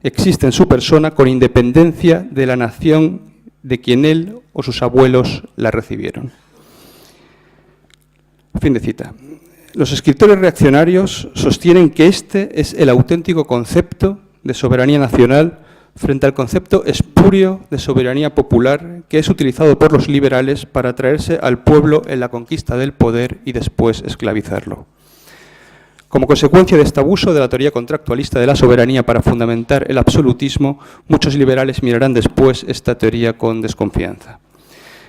existe en su persona con independencia de la nación de quien él o sus abuelos la recibieron. Fin de cita. Los escritores reaccionarios sostienen que este es el auténtico concepto de soberanía nacional frente al concepto espurio de soberanía popular que es utilizado por los liberales para atraerse al pueblo en la conquista del poder y después esclavizarlo. Como consecuencia de este abuso de la teoría contractualista de la soberanía para fundamentar el absolutismo, muchos liberales mirarán después esta teoría con desconfianza.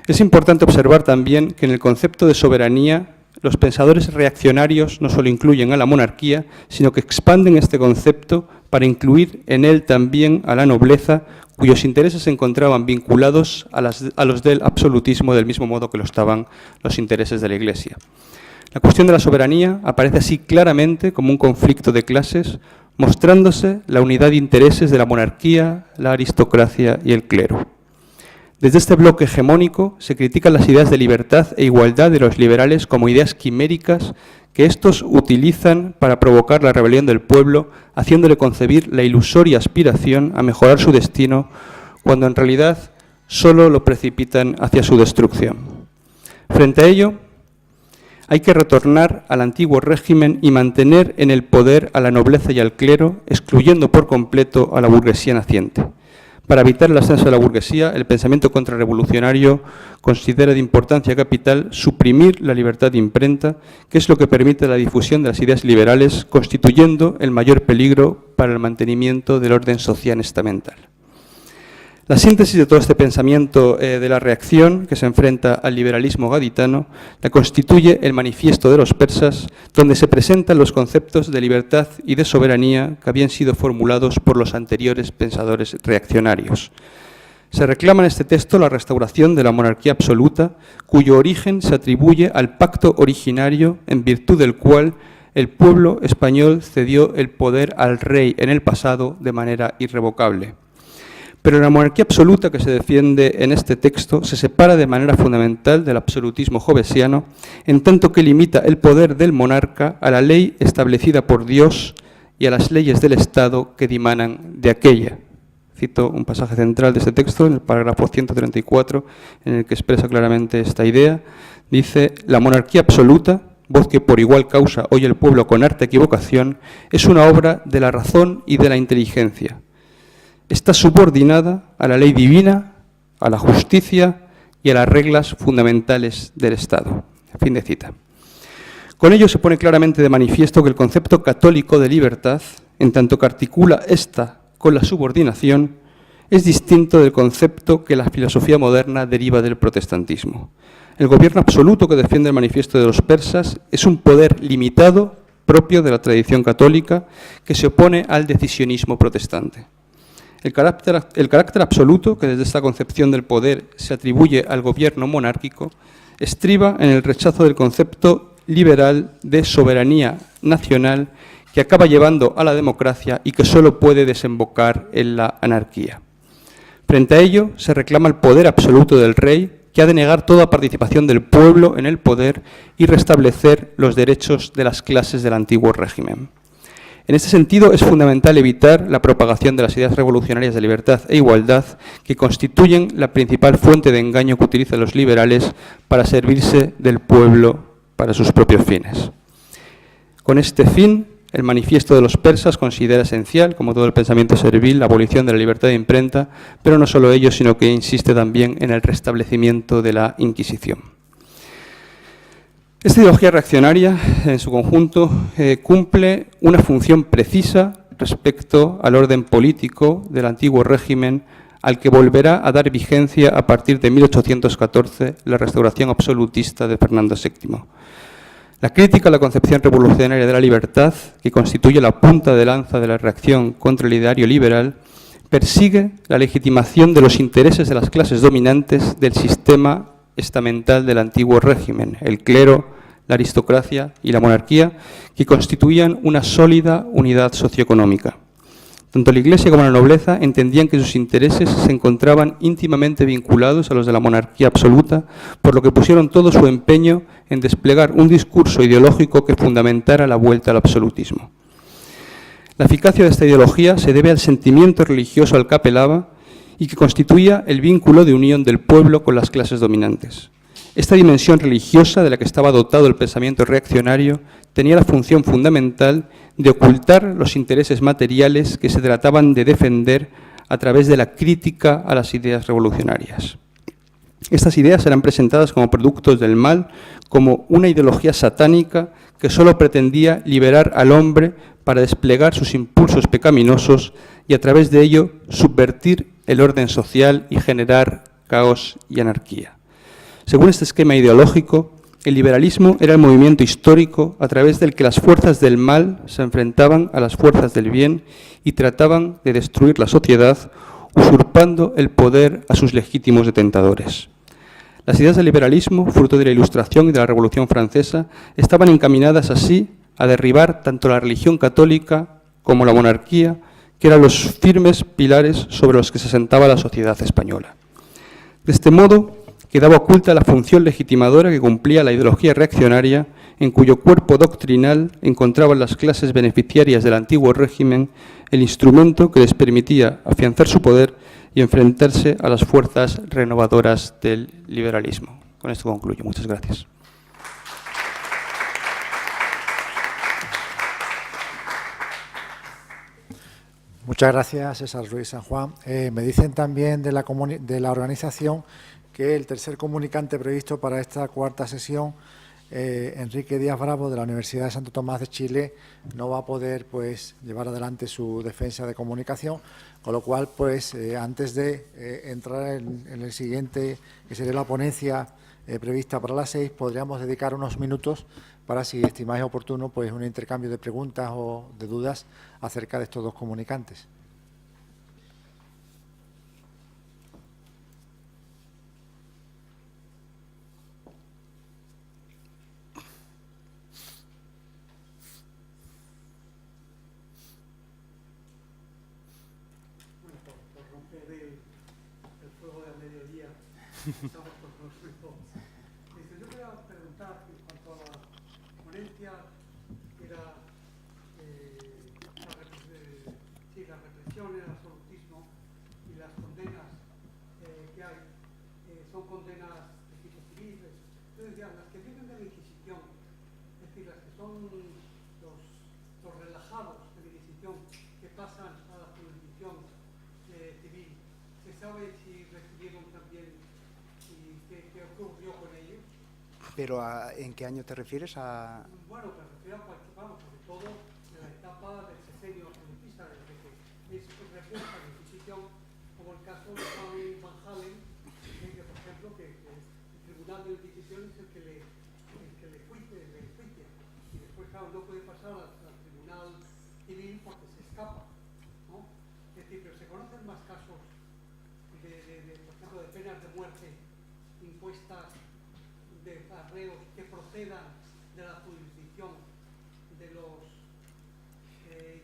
Es importante observar también que en el concepto de soberanía los pensadores reaccionarios no solo incluyen a la monarquía, sino que expanden este concepto para incluir en él también a la nobleza, cuyos intereses se encontraban vinculados a los del absolutismo, del mismo modo que lo estaban los intereses de la Iglesia. La cuestión de la soberanía aparece así claramente como un conflicto de clases, mostrándose la unidad de intereses de la monarquía, la aristocracia y el clero. Desde este bloque hegemónico se critican las ideas de libertad e igualdad de los liberales como ideas quiméricas que estos utilizan para provocar la rebelión del pueblo, haciéndole concebir la ilusoria aspiración a mejorar su destino, cuando en realidad solo lo precipitan hacia su destrucción. Frente a ello, hay que retornar al antiguo régimen y mantener en el poder a la nobleza y al clero, excluyendo por completo a la burguesía naciente. Para evitar el ascenso de la burguesía, el pensamiento contrarrevolucionario considera de importancia capital suprimir la libertad de imprenta, que es lo que permite la difusión de las ideas liberales, constituyendo el mayor peligro para el mantenimiento del orden social estamental. La síntesis de todo este pensamiento de la reacción que se enfrenta al liberalismo gaditano la constituye el Manifiesto de los Persas, donde se presentan los conceptos de libertad y de soberanía que habían sido formulados por los anteriores pensadores reaccionarios. Se reclama en este texto la restauración de la monarquía absoluta, cuyo origen se atribuye al pacto originario en virtud del cual el pueblo español cedió el poder al rey en el pasado de manera irrevocable. Pero la monarquía absoluta que se defiende en este texto se separa de manera fundamental del absolutismo jovesiano, en tanto que limita el poder del monarca a la ley establecida por Dios y a las leyes del Estado que dimanan de aquella. Cito un pasaje central de este texto, en el párrafo 134, en el que expresa claramente esta idea. Dice: «La monarquía absoluta, voz que por igual causa oye el pueblo con harta equivocación, es una obra de la razón y de la inteligencia. Está subordinada a la ley divina, a la justicia y a las reglas fundamentales del Estado». Fin de cita. Con ello se pone claramente de manifiesto que el concepto católico de libertad, en tanto que articula esta con la subordinación, es distinto del concepto que la filosofía moderna deriva del protestantismo. El gobierno absoluto que defiende el Manifiesto de los Persas es un poder limitado propio de la tradición católica que se opone al decisionismo protestante. El carácter absoluto que desde esta concepción del poder se atribuye al gobierno monárquico estriba en el rechazo del concepto liberal de soberanía nacional que acaba llevando a la democracia y que solo puede desembocar en la anarquía. Frente a ello, se reclama el poder absoluto del rey, que ha de negar toda participación del pueblo en el poder y restablecer los derechos de las clases del antiguo régimen. En este sentido, es fundamental evitar la propagación de las ideas revolucionarias de libertad e igualdad que constituyen la principal fuente de engaño que utilizan los liberales para servirse del pueblo para sus propios fines. Con este fin, el Manifiesto de los Persas considera esencial, como todo el pensamiento servil, la abolición de la libertad de imprenta, pero no solo ello, sino que insiste también en el restablecimiento de la Inquisición. Esta ideología reaccionaria, en su conjunto, cumple una función precisa respecto al orden político del antiguo régimen, al que volverá a dar vigencia a partir de 1814 la restauración absolutista de Fernando VII. La crítica a la concepción revolucionaria de la libertad, que constituye la punta de lanza de la reacción contra el ideario liberal, persigue la legitimación de los intereses de las clases dominantes del sistema estamental del antiguo régimen, el clero, la aristocracia y la monarquía, que constituían una sólida unidad socioeconómica. Tanto la Iglesia como la nobleza entendían que sus intereses se encontraban íntimamente vinculados a los de la monarquía absoluta, por lo que pusieron todo su empeño en desplegar un discurso ideológico que fundamentara la vuelta al absolutismo. La eficacia de esta ideología se debe al sentimiento religioso al que apelaba y que constituía el vínculo de unión del pueblo con las clases dominantes. Esta dimensión religiosa de la que estaba dotado el pensamiento reaccionario tenía la función fundamental de ocultar los intereses materiales que se trataban de defender a través de la crítica a las ideas revolucionarias. Estas ideas eran presentadas como productos del mal, como una ideología satánica que solo pretendía liberar al hombre para desplegar sus impulsos pecaminosos y a través de ello subvertir el orden social y generar caos y anarquía. Según este esquema ideológico, el liberalismo era el movimiento histórico a través del que las fuerzas del mal se enfrentaban a las fuerzas del bien y trataban de destruir la sociedad, usurpando el poder a sus legítimos detentadores. Las ideas del liberalismo, fruto de la Ilustración y de la Revolución Francesa, estaban encaminadas así a derribar tanto la religión católica como la monarquía, que eran los firmes pilares sobre los que se asentaba la sociedad española. De este modo, quedaba oculta la función legitimadora que cumplía la ideología reaccionaria, en cuyo cuerpo doctrinal encontraban las clases beneficiarias del antiguo régimen el instrumento que les permitía afianzar su poder y enfrentarse a las fuerzas renovadoras del liberalismo. Con esto concluyo. Muchas gracias. Muchas gracias, César Ruiz San Juan. Me dicen también de la organización que el tercer comunicante previsto para esta cuarta sesión, Enrique Díaz Bravo, de la Universidad de Santo Tomás de Chile, no va a poder llevar adelante su defensa de comunicación, con lo cual, antes de entrar en el siguiente, que sería la ponencia prevista para las 6, podríamos dedicar unos minutos para, si estimáis oportuno, un intercambio de preguntas o de dudas acerca de estos dos comunicantes. Estamos por construir todo. Yo quería preguntar en cuanto a la ponencia, era la represión, el absolutismo y las condenas que hay, son condenas de tipo civil. Yo decía, las que vienen de la Inquisición, es decir, las que son los relajados de la Inquisición, que pasan a la jurisdicción civil, ¿se sabe si recibieron también? ¿Qué ocurrió con ellos? ¿Pero en qué año te refieres? Bueno, me refiero a participar, sobre todo en la etapa del sexenio absolutista, desde que es refuerza la Inquisición, como el caso de Juan Van Halen, que por ejemplo, que el Tribunal de la Inquisición es el que le juicia, y después, claro, no puede pasar al Tribunal Civil porque se escapa, ¿no? Es decir, pero se conocen más casos por ejemplo, de penas de muerte impuestas de arreos que procedan de la jurisdicción de los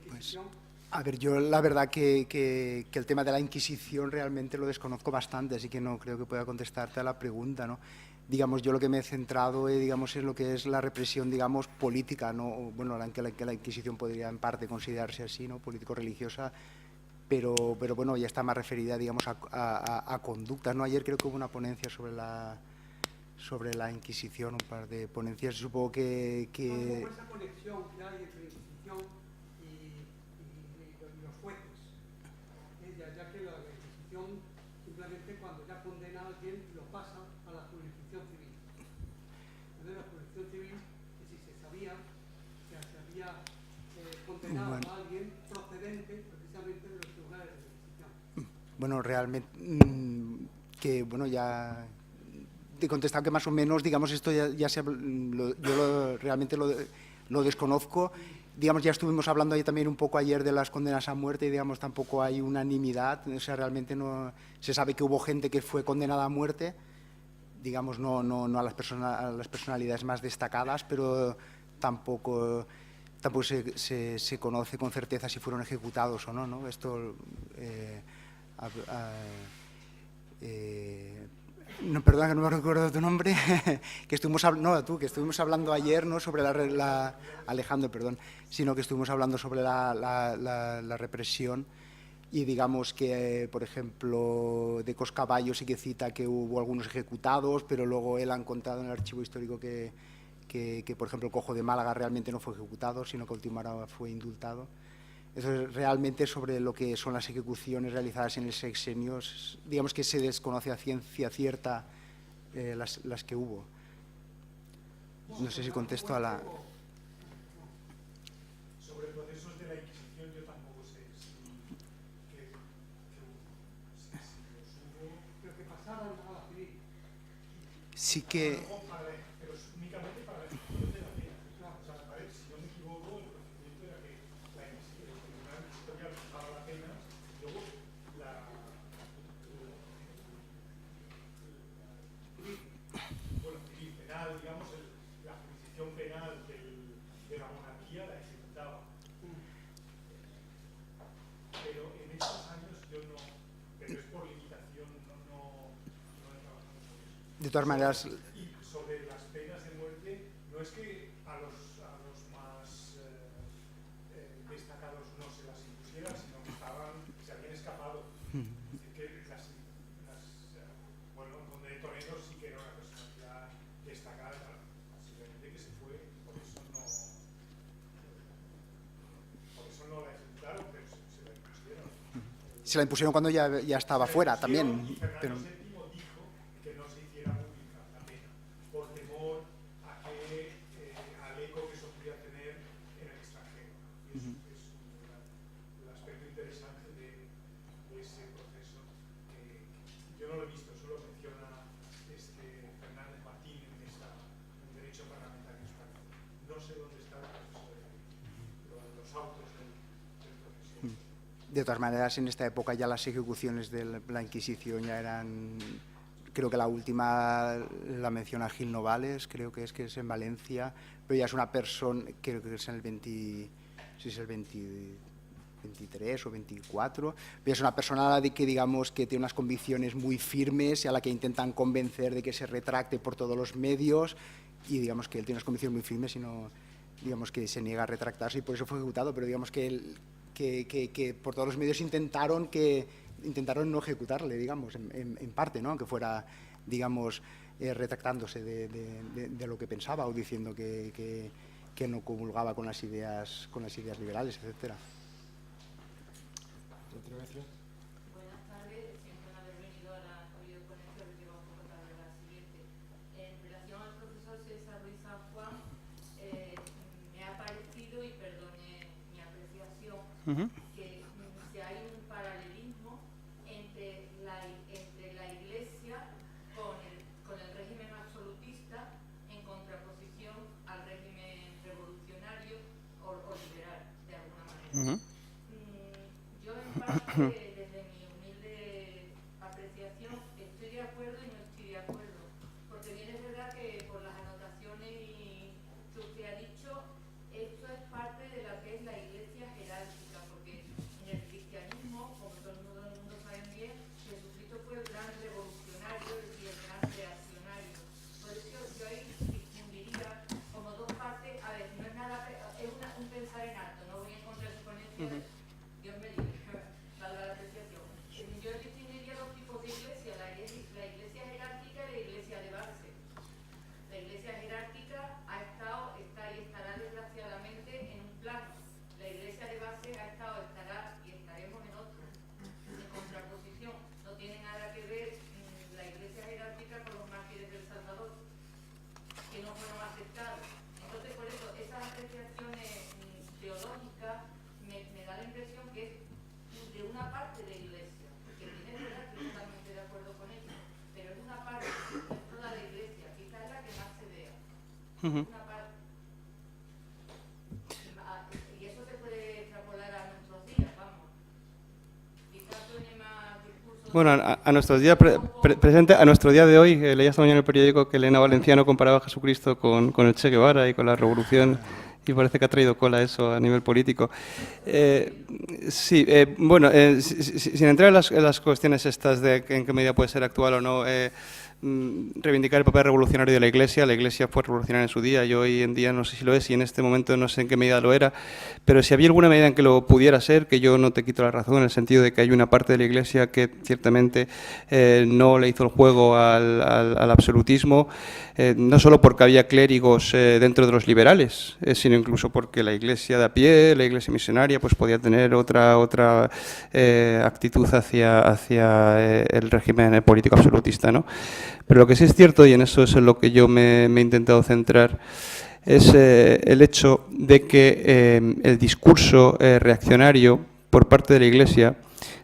Inquisición. A ver, yo la verdad que el tema de la Inquisición realmente lo desconozco bastante, así que no creo que pueda contestarte a la pregunta, ¿no? Digamos, yo lo que me he centrado, digamos, en lo que es la represión, digamos, política, ¿no? Bueno, que la Inquisición podría en parte considerarse así, ¿no? Político-religiosa, pero bueno, ya está más referida, digamos, a conductas, ¿no? Ayer creo que hubo una ponencia sobre la Inquisición, un par de ponencias, supongo que... ¿Cómo esa conexión que hay entre la Inquisición y los jueces? Ya que la Inquisición simplemente cuando ya condena a alguien lo pasa a la jurisdicción civil. Entonces la jurisdicción civil, que si se sabía que se había condenado a alguien procedente precisamente de los tribunales de la Inquisición. Bueno, realmente, que bueno, ya te he contestado que más o menos, digamos, esto realmente lo desconozco. Digamos, ya estuvimos hablando ahí también un poco ayer de las condenas a muerte y, digamos, tampoco hay unanimidad. O sea, realmente no se sabe que hubo gente que fue condenada a muerte, digamos, no a las personalidades más destacadas, pero tampoco se conoce con certeza si fueron ejecutados o no, ¿no? Esto... no, perdona que no me recuerdo tu nombre, que estuvimos hablando ayer, ¿no?, sobre Alejandro, perdón, sino que estuvimos hablando sobre la represión y digamos que, por ejemplo, de Coscaballo sí que cita que hubo algunos ejecutados, pero luego él ha encontrado en el archivo histórico que por ejemplo, el Cojo de Málaga realmente no fue ejecutado, sino que a última hora fue indultado. Entonces, realmente sobre lo que son las ejecuciones realizadas en el sexenio, digamos que se desconoce a ciencia cierta las que hubo. No sé si contesto a la... Sobre procesos de la Inquisición yo tampoco sé si los hubo. Pero que pasaran a la civil. Sí que... Pero únicamente para la ejecución de la pena. O sea, si no me equivoco, el procedimiento era que el Tribunal Inquisitorial fijaba la pena y luego civil penal, digamos, la jurisdicción penal de la monarquía la ejecutaba. Pero en estos años yo no, pero es por limitación, no he trabajado sobre eso. De todas maneras... Y sobre las penas de muerte, no es que a los más destacados no se las impusieran, sino que se habían escapado. Es decir, que bueno, donde de Toledo sí que era una personalidad destacada, simplemente que se fue, por eso no la ejecutaron, pero se la impusieron. Se la impusieron cuando ya estaba fuera también. Y Fernando Pero... VII dijo que no se hiciera pública la pena, por temor al eco que eso podía tener en el extranjero. Y eso es el aspecto interesante de ese proceso. Yo no lo he visto, solo menciona Fernández Martín en Derecho Parlamentario Español. No sé dónde está el proceso de la ley, los autos del proceso. De todas maneras, en esta época ya las ejecuciones de la Inquisición ya eran... Creo que la última la menciona Gil Novales, creo que es en Valencia, pero ya es una persona, creo que es en el 23 o 24, pero es una persona que, digamos, que tiene unas convicciones muy firmes y a la que intentan convencer de que se retracte por todos los medios, y digamos que él tiene unas convicciones muy firmes y no, digamos que se niega a retractarse y por eso fue ejecutado, pero digamos que por todos los medios intentaron no ejecutarle, digamos, en parte, ¿no?, aunque fuera, digamos, retractándose de lo que pensaba o diciendo que no comulgaba con las ideas liberales, etcétera. Buenas tardes, siento no haber venido a la videoconferencia porque iba un poco tarde a la siguiente. En relación al profesor César Ruiz San Juan, me ha parecido, y perdone mi apreciación, que si hay un paralelismo entre la Iglesia con el régimen absolutista en contraposición al régimen revolucionario o liberal, de alguna manera. Yo en parte, desde mi humilde apreciación, estoy de acuerdo y no estoy de acuerdo, porque bien es verdad que por las anotaciones que usted ha dicho, esto es parte de lo que es la Iglesia jerárquica, porque en el cristianismo, como todo el mundo sabe bien, Jesucristo fue el gran revolucionario y el gran reaccionario. Por eso yo ahí distinguiría como dos partes. A ver, no es nada, es un pensar en alto, no voy a encontrar su ponencia. Dios me libre, valga la apreciación. Yo distinguiría dos tipos de iglesia, la iglesia jerárquica y la iglesia de base. La iglesia jerárquica ha estado, está y estará desgraciadamente en un plano. La iglesia de base ha estado, estará y estaremos en otro. En contraposición, no tiene nada que ver la iglesia jerárquica con los mártires del Salvador, que no fueron aceptados. Entonces, por eso, esas apreciaciones teológicas me da la impresión que es de una parte de la iglesia, que tiene verdad que estoy totalmente de acuerdo con ella, pero es una parte, no es toda la iglesia. Ujú. Y eso se puede extrapolar a nuestros días, vamos. Quizás suene más discurso... Bueno, a nuestros días presente, a nuestro día de hoy, leía esta mañana en el periódico que Elena Valenciano comparaba a Jesucristo con el Che Guevara y con la revolución, y parece que ha traído cola eso a nivel político. Sí, bueno, sin entrar en las cuestiones estas de en qué medida puede ser actual o no, reivindicar el papel revolucionario de la Iglesia. La Iglesia fue revolucionaria en su día, yo hoy en día no sé si lo es y en este momento no sé en qué medida lo era, pero si había alguna medida en que lo pudiera ser, que yo no te quito la razón, en el sentido de que hay una parte de la Iglesia que ciertamente no le hizo el juego al absolutismo, no solo porque había clérigos dentro de los liberales, sino incluso porque la Iglesia de a pie, la Iglesia misionaria, pues podía tener otra actitud hacia el régimen político absolutista, ¿no? Pero lo que sí es cierto, y en eso es en lo que yo me he intentado centrar, es el hecho de que el discurso reaccionario por parte de la Iglesia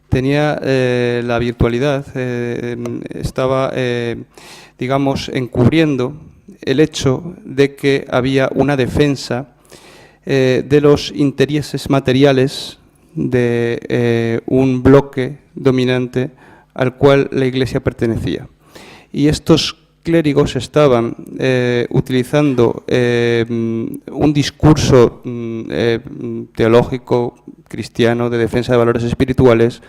tenía la virtualidad, estaba, digamos, encubriendo el hecho de que había una defensa de los intereses materiales de un bloque dominante al cual la Iglesia pertenecía. Y estos clérigos estaban utilizando un discurso teológico cristiano de defensa de valores espirituales,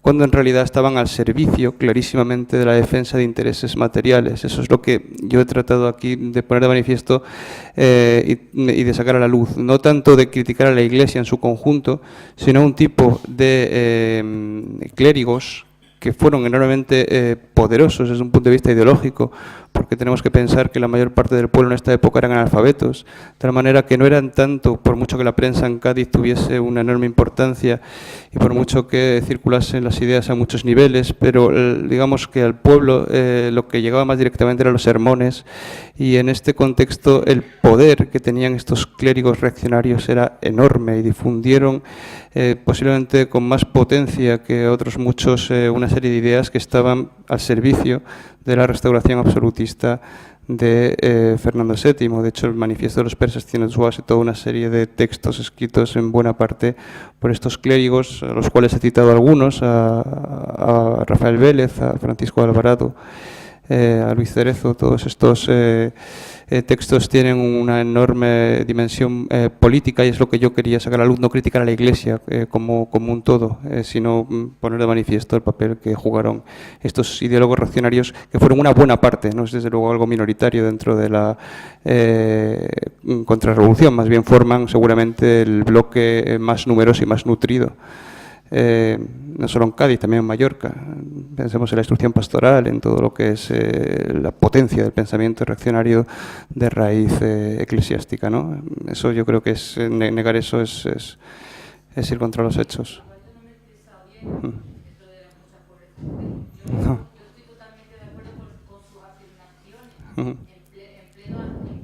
cuando en realidad estaban al servicio clarísimamente de la defensa de intereses materiales. Eso es lo que yo he tratado aquí de poner de manifiesto y de sacar a la luz. No tanto de criticar a la Iglesia en su conjunto, sino a un tipo de clérigos que fueron enormemente poderosos desde un punto de vista ideológico, porque tenemos que pensar que la mayor parte del pueblo en esta época eran analfabetos, de tal manera que no eran tanto, por mucho que la prensa en Cádiz tuviese una enorme importancia y por mucho que circulasen las ideas a muchos niveles, pero digamos que al pueblo lo que llegaba más directamente eran los sermones, y en este contexto el poder que tenían estos clérigos reaccionarios era enorme y difundieron posiblemente con más potencia que otros muchos una serie de ideas que estaban al servicio de la restauración absolutista de Fernando VII. De hecho, el Manifiesto de los Persas tiene en su base toda una serie de textos escritos en buena parte por estos clérigos, a los cuales he citado algunos, a Rafael Vélez, a Francisco Alvarado, a Luis Cerezo. Todos estos textos tienen una enorme dimensión política, y es lo que yo quería sacar a la luz, no criticar a la Iglesia como un todo, sino poner de manifiesto el papel que jugaron estos ideólogos reaccionarios, que fueron una buena parte, no es desde luego algo minoritario dentro de la contrarrevolución, más bien forman seguramente el bloque más numeroso y más nutrido. No solo en Cádiz, también en Mallorca. Pensemos en la instrucción pastoral, en todo lo que es la potencia del pensamiento reaccionario de raíz eclesiástica, ¿no? Eso yo creo que es negar eso es ir contra los hechos. No. Yo estoy totalmente de acuerdo con sus afirmaciones, en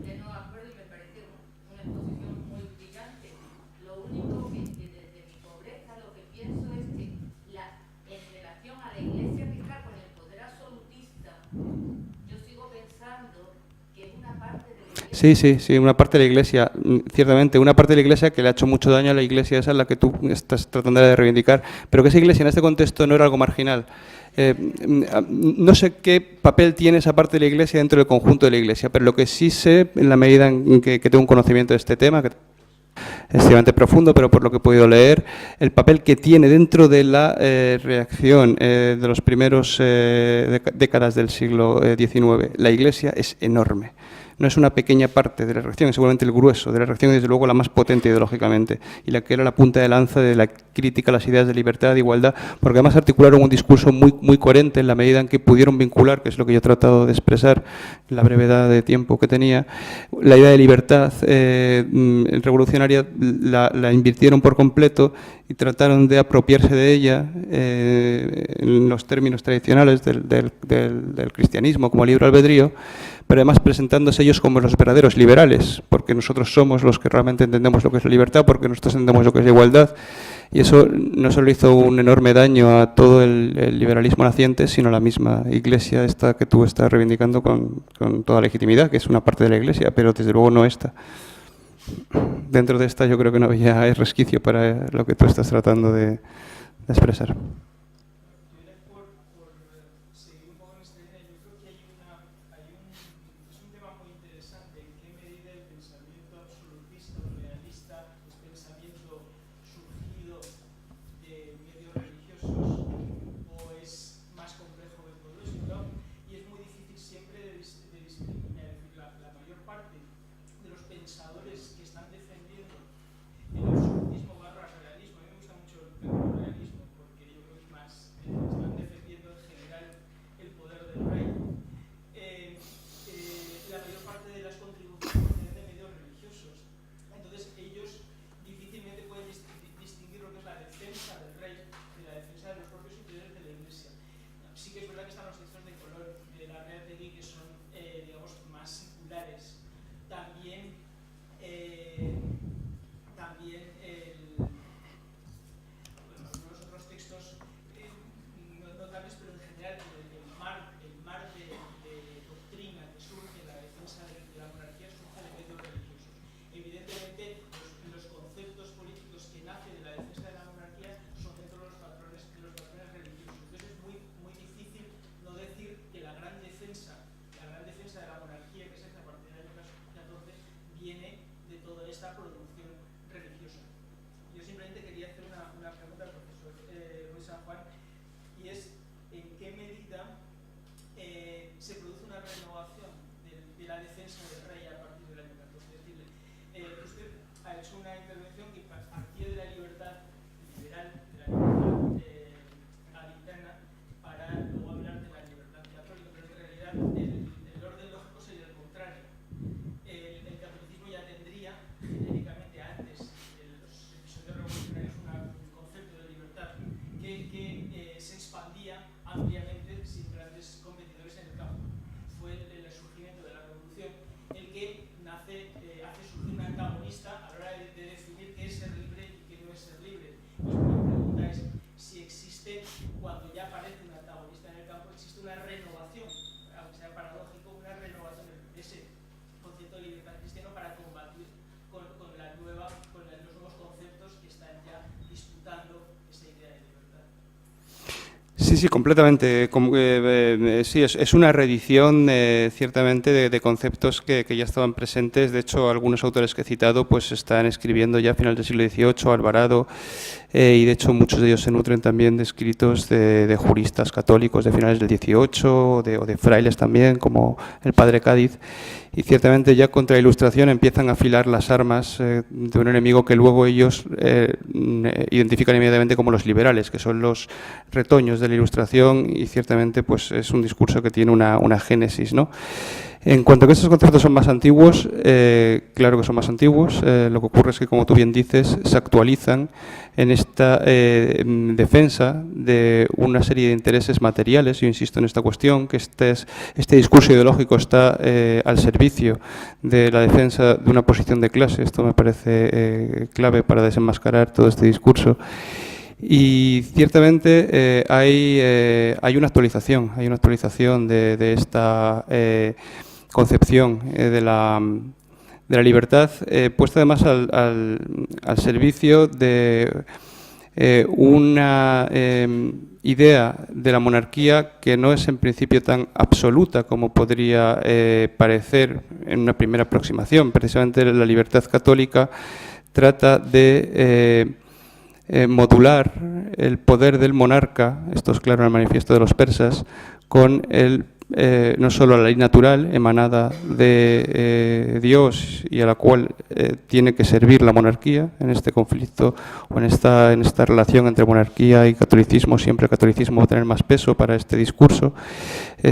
pleno acuerdo, y me parece una exposición muy brillante. Lo único que desde mi pobreza lo que pienso es que en relación a la Iglesia que está con el poder absolutista, yo sigo pensando que es una parte de la Iglesia... Sí, una parte de la Iglesia, ciertamente, una parte de la Iglesia que le ha hecho mucho daño a la Iglesia, esa es la que tú estás tratando de reivindicar, pero que esa Iglesia en este contexto no era algo marginal. No sé qué papel tiene esa parte de la Iglesia dentro del conjunto de la Iglesia, pero lo que sí sé, en la medida en que tengo un conocimiento de este tema, que es extremadamente profundo, pero por lo que he podido leer, el papel que tiene dentro de la reacción de los primeros décadas del siglo XIX, la Iglesia es enorme. No es una pequeña parte de la reacción, es seguramente el grueso de la reacción y desde luego la más potente ideológicamente, y la que era la punta de lanza de la crítica a las ideas de libertad, de igualdad, porque además articularon un discurso muy coherente en la medida en que pudieron vincular, que es lo que yo he tratado de expresar en la brevedad de tiempo que tenía, la idea de libertad revolucionaria la invirtieron por completo y trataron de apropiarse de ella en los términos tradicionales del cristianismo como libre albedrío, pero además presentándose ellos como los verdaderos liberales, porque nosotros somos los que realmente entendemos lo que es la libertad, porque nosotros entendemos lo que es la igualdad, Y eso no solo hizo un enorme daño a todo el liberalismo naciente, sino a la misma Iglesia esta que tú estás reivindicando con toda legitimidad, que es una parte de la Iglesia, pero desde luego no esta. Dentro de esta yo creo que no había resquicio para lo que tú estás tratando de expresar. Sí, completamente. Sí, es una reedición ciertamente de conceptos que ya estaban presentes. De hecho, algunos autores que he citado pues están escribiendo ya a finales del siglo XVIII, Alvarado, y de hecho muchos de ellos se nutren también de escritos de juristas católicos de finales del XVIII o de frailes también, como el padre Cádiz. Y ciertamente ya contra la Ilustración empiezan a afilar las armas de un enemigo que luego ellos identifican inmediatamente como los liberales, que son los retoños de la Ilustración, y ciertamente pues es un discurso que tiene una génesis, ¿no? En cuanto a que estos conceptos son más antiguos, claro que son más antiguos, lo que ocurre es que, como tú bien dices, se actualizan en esta defensa de una serie de intereses materiales. Yo insisto en esta cuestión, que este discurso ideológico está al servicio de la defensa de una posición de clase. Esto me parece clave para desenmascarar todo este discurso. Y ciertamente hay una actualización de esta concepción de la libertad, puesta además al servicio de una idea de la monarquía que no es en principio tan absoluta como podría parecer en una primera aproximación. Precisamente la libertad católica trata de modular el poder del monarca, esto es claro en el manifiesto de los persas, con no solo la ley natural emanada de Dios y a la cual tiene que servir la monarquía en este conflicto o en esta relación entre monarquía y catolicismo. Siempre el catolicismo va a tener más peso para este discurso,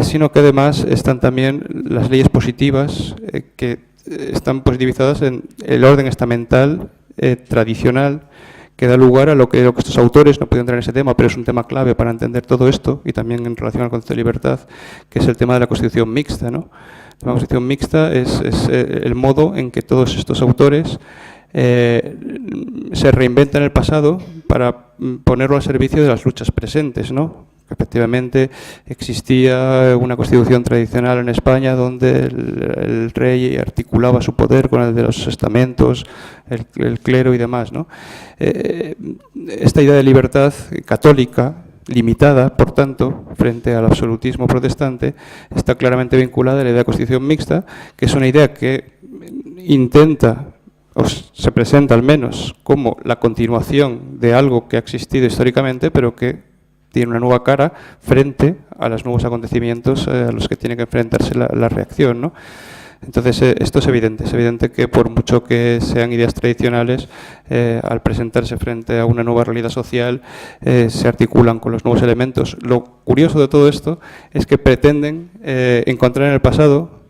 sino que además están también las leyes positivas que están positivizadas en el orden estamental tradicional, que da lugar a lo que estos autores, no puedo entrar en ese tema, pero es un tema clave para entender todo esto, y también en relación al concepto de libertad, que es el tema de la Constitución mixta, ¿no? La Constitución mixta es el modo en que todos estos autores se reinventa en el pasado para ponerlo al servicio de las luchas presentes, ¿no? Efectivamente, existía una constitución tradicional en España donde el rey articulaba su poder con el de los estamentos, el clero y demás, ¿no? Esta idea de libertad católica, limitada, por tanto, frente al absolutismo protestante, está claramente vinculada a la idea de constitución mixta, que es una idea que intenta, o se presenta al menos, como la continuación de algo que ha existido históricamente, pero que tiene una nueva cara frente a los nuevos acontecimientos a los que tiene que enfrentarse la reacción, ¿no? Entonces, esto es evidente que por mucho que sean ideas tradicionales, al presentarse frente a una nueva realidad social, se articulan con los nuevos elementos. Lo curioso de todo esto es que pretenden encontrar en el pasado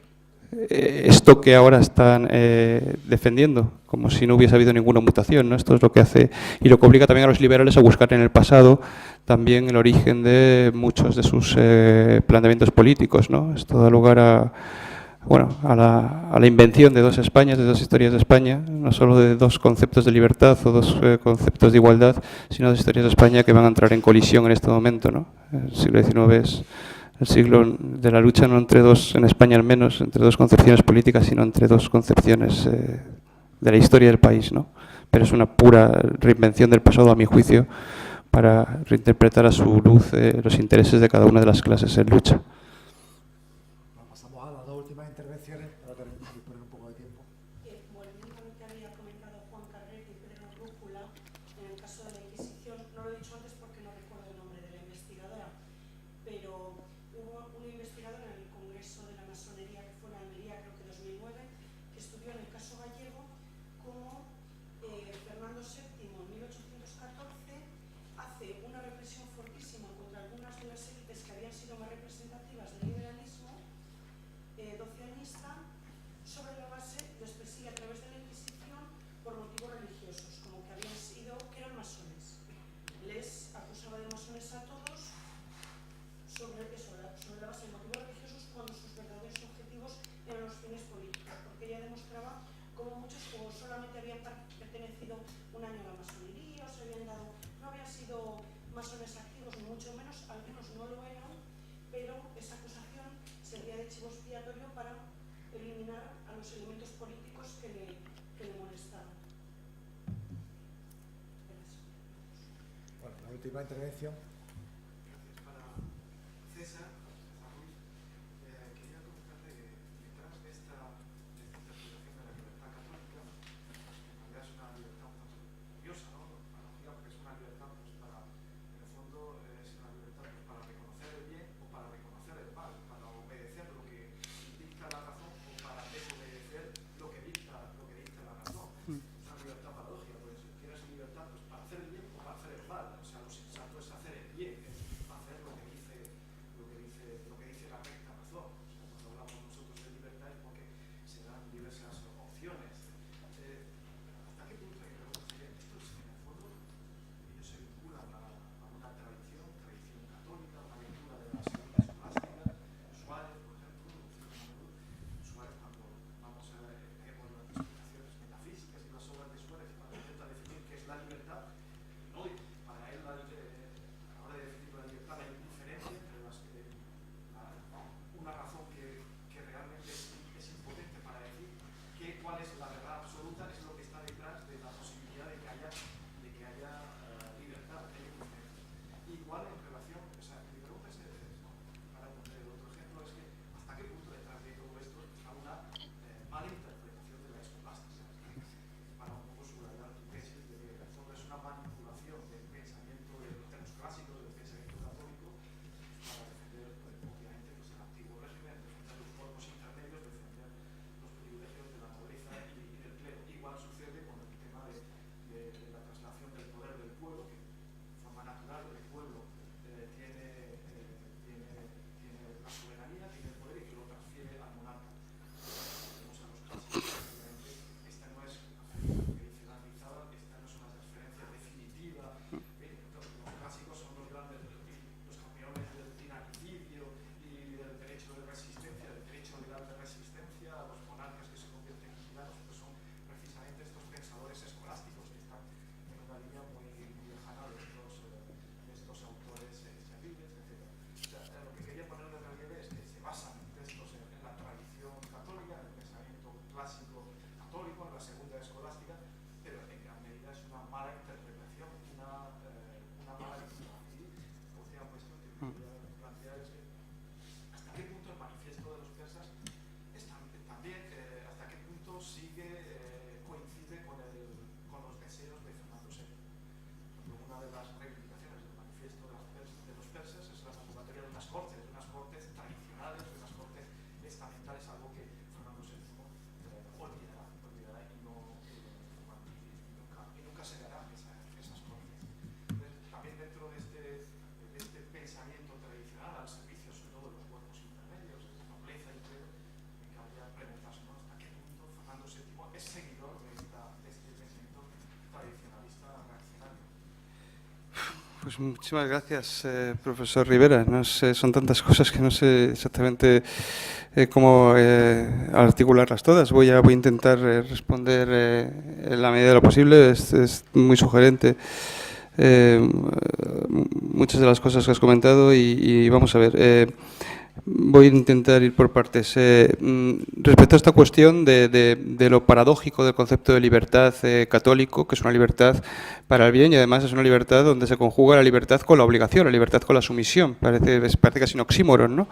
esto que ahora están defendiendo, como si no hubiese habido ninguna mutación, ¿no? Esto es lo que hace y lo que obliga también a los liberales a buscar en el pasado también el origen de muchos de sus planteamientos políticos, ¿no? Esto da lugar a, bueno, a la invención de dos Españas, de dos historias de España, no solo de dos conceptos de libertad o dos conceptos de igualdad, sino dos historias de España que van a entrar en colisión en este momento, ¿no? El siglo XIX es el siglo de la lucha no entre dos, en España al menos, entre dos concepciones políticas, sino entre dos concepciones de la historia del país, ¿no? Pero es una pura reinvención del pasado, a mi juicio, para reinterpretar a su luz los intereses de cada una de las clases en lucha. Pasamos a las dos últimas intervenciones para disponer un poco de tiempo. Volviendo a lo que había comentado Juan Carrete y Pedro Rúcula, en el caso de la Inquisición, no lo he dicho antes porque no recuerdo el nombre de la investigadora, pero hubo una investigadora en el Congreso de la Masonería que fue en Almería, creo que 2009, que estudió en el caso gallego cómo Fernando VII en 1814 hace una represión fortísima contra algunas de las élites que habían sido más representativas del liberalismo doceañista, sobre la base les persigue a través de la Inquisición por motivos religiosos, como que habían sido, que eran masones. Les acusaba de masones a todos sobre eso, sobre la base de motivos religiosos, cuando sus verdaderos objetivos eran los fines políticos, porque ella demostraba como muchos o solamente habían pertenecido un año a la masonería, o se habían dado, no habían sido masones activos, ni mucho menos, al menos no lo eran, pero esa acusación servía de chivo expiatorio para eliminar a los elementos políticos que le molestaban. Bueno, la última intervención. Gracias. Para César Ruiz, quería comentarte que detrás de esta interpretación de la libertad católica, en realidad es una libertad un tanto curiosa, ¿no? Paradójica, porque es una libertad, pues, para, en el fondo, es una libertad, pues, para reconocer el bien o para reconocer el mal, para obedecer lo que dicta la razón o para desobedecer lo que dicta la razón. Es una libertad paradójica, pues tienes libertad, pues, para hacer el bien o para hacer el mal. O sea, lo sensato es hacer el bien, es hacer lo que dice la recta razón. O sea, cuando hablamos nosotros de libertad es porque se dan diversas opciones. ¿Hasta qué punto hay preguntas? Esto es, en el fondo, ellos se vinculan a una tradición católica, una lectura de las élites escolásticas. Suárez, por ejemplo, Suárez, cuando vamos a ver las explicaciones metafísicas y las obras de Suárez, cuando intenta definir qué es la libertad, no, para él a la hora de definir la libertad hay diferencia entre una razón que realmente es impotente para decir cuál es la verdad absoluta, es lo que está detrás de la posibilidad de que haya libertad, de que haya diferencia. Igual en relación, o sea, mi pregunta es, para poner el otro ejemplo, es que hasta qué punto detrás de todo esto está una mala interpretación de la escolástica, para un poco subrayar tu tesis de que en el fondo es una manipulación del pensamiento de los clásicos, del pensamiento católico, para defender, pues, obviamente, pues, el antiguo régimen, defender los cuerpos intermedios, defender los privilegios de la nobleza y del clero. Igual sucede con el tema de la traslación del poder del pueblo, que de forma natural el pueblo tiene Pues muchísimas gracias, profesor Rivera. No sé, son tantas cosas que no sé exactamente cómo articularlas todas. Voy a intentar responder en la medida de lo posible. Es muy sugerente muchas de las cosas que has comentado y vamos a ver. Voy a intentar ir por partes. Respecto a esta cuestión de lo paradójico del concepto de libertad católico, que es una libertad para el bien y además es una libertad donde se conjuga la libertad con la obligación, la libertad con la sumisión. Parece casi un oxímoron, ¿no?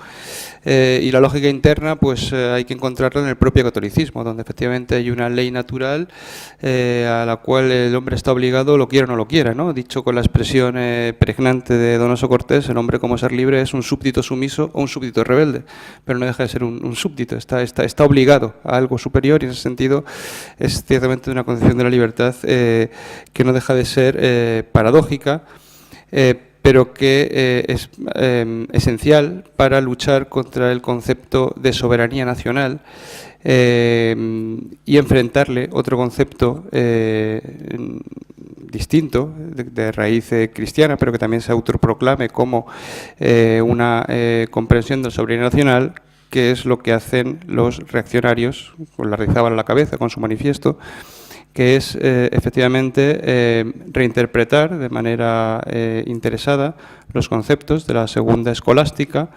Y la lógica interna, pues hay que encontrarla en el propio catolicismo, donde efectivamente hay una ley natural a la cual el hombre está obligado, lo quiera o no lo quiera, ¿no? Dicho con la expresión pregnante de Donoso Cortés, el hombre como ser libre es un súbdito sumiso o un súbdito rebelde, pero no deja de ser un súbdito, está obligado a algo superior y en ese sentido es ciertamente una concepción de la libertad que no deja de ser paradójica, pero que es esencial para luchar contra el concepto de soberanía nacional y enfrentarle otro concepto distinto, de raíz cristiana, pero que también se autoproclame como una comprensión de la soberanía nacional, que es lo que hacen los reaccionarios, con Lardizábal a la cabeza, con su manifiesto, que es efectivamente reinterpretar de manera interesada los conceptos de la segunda escolástica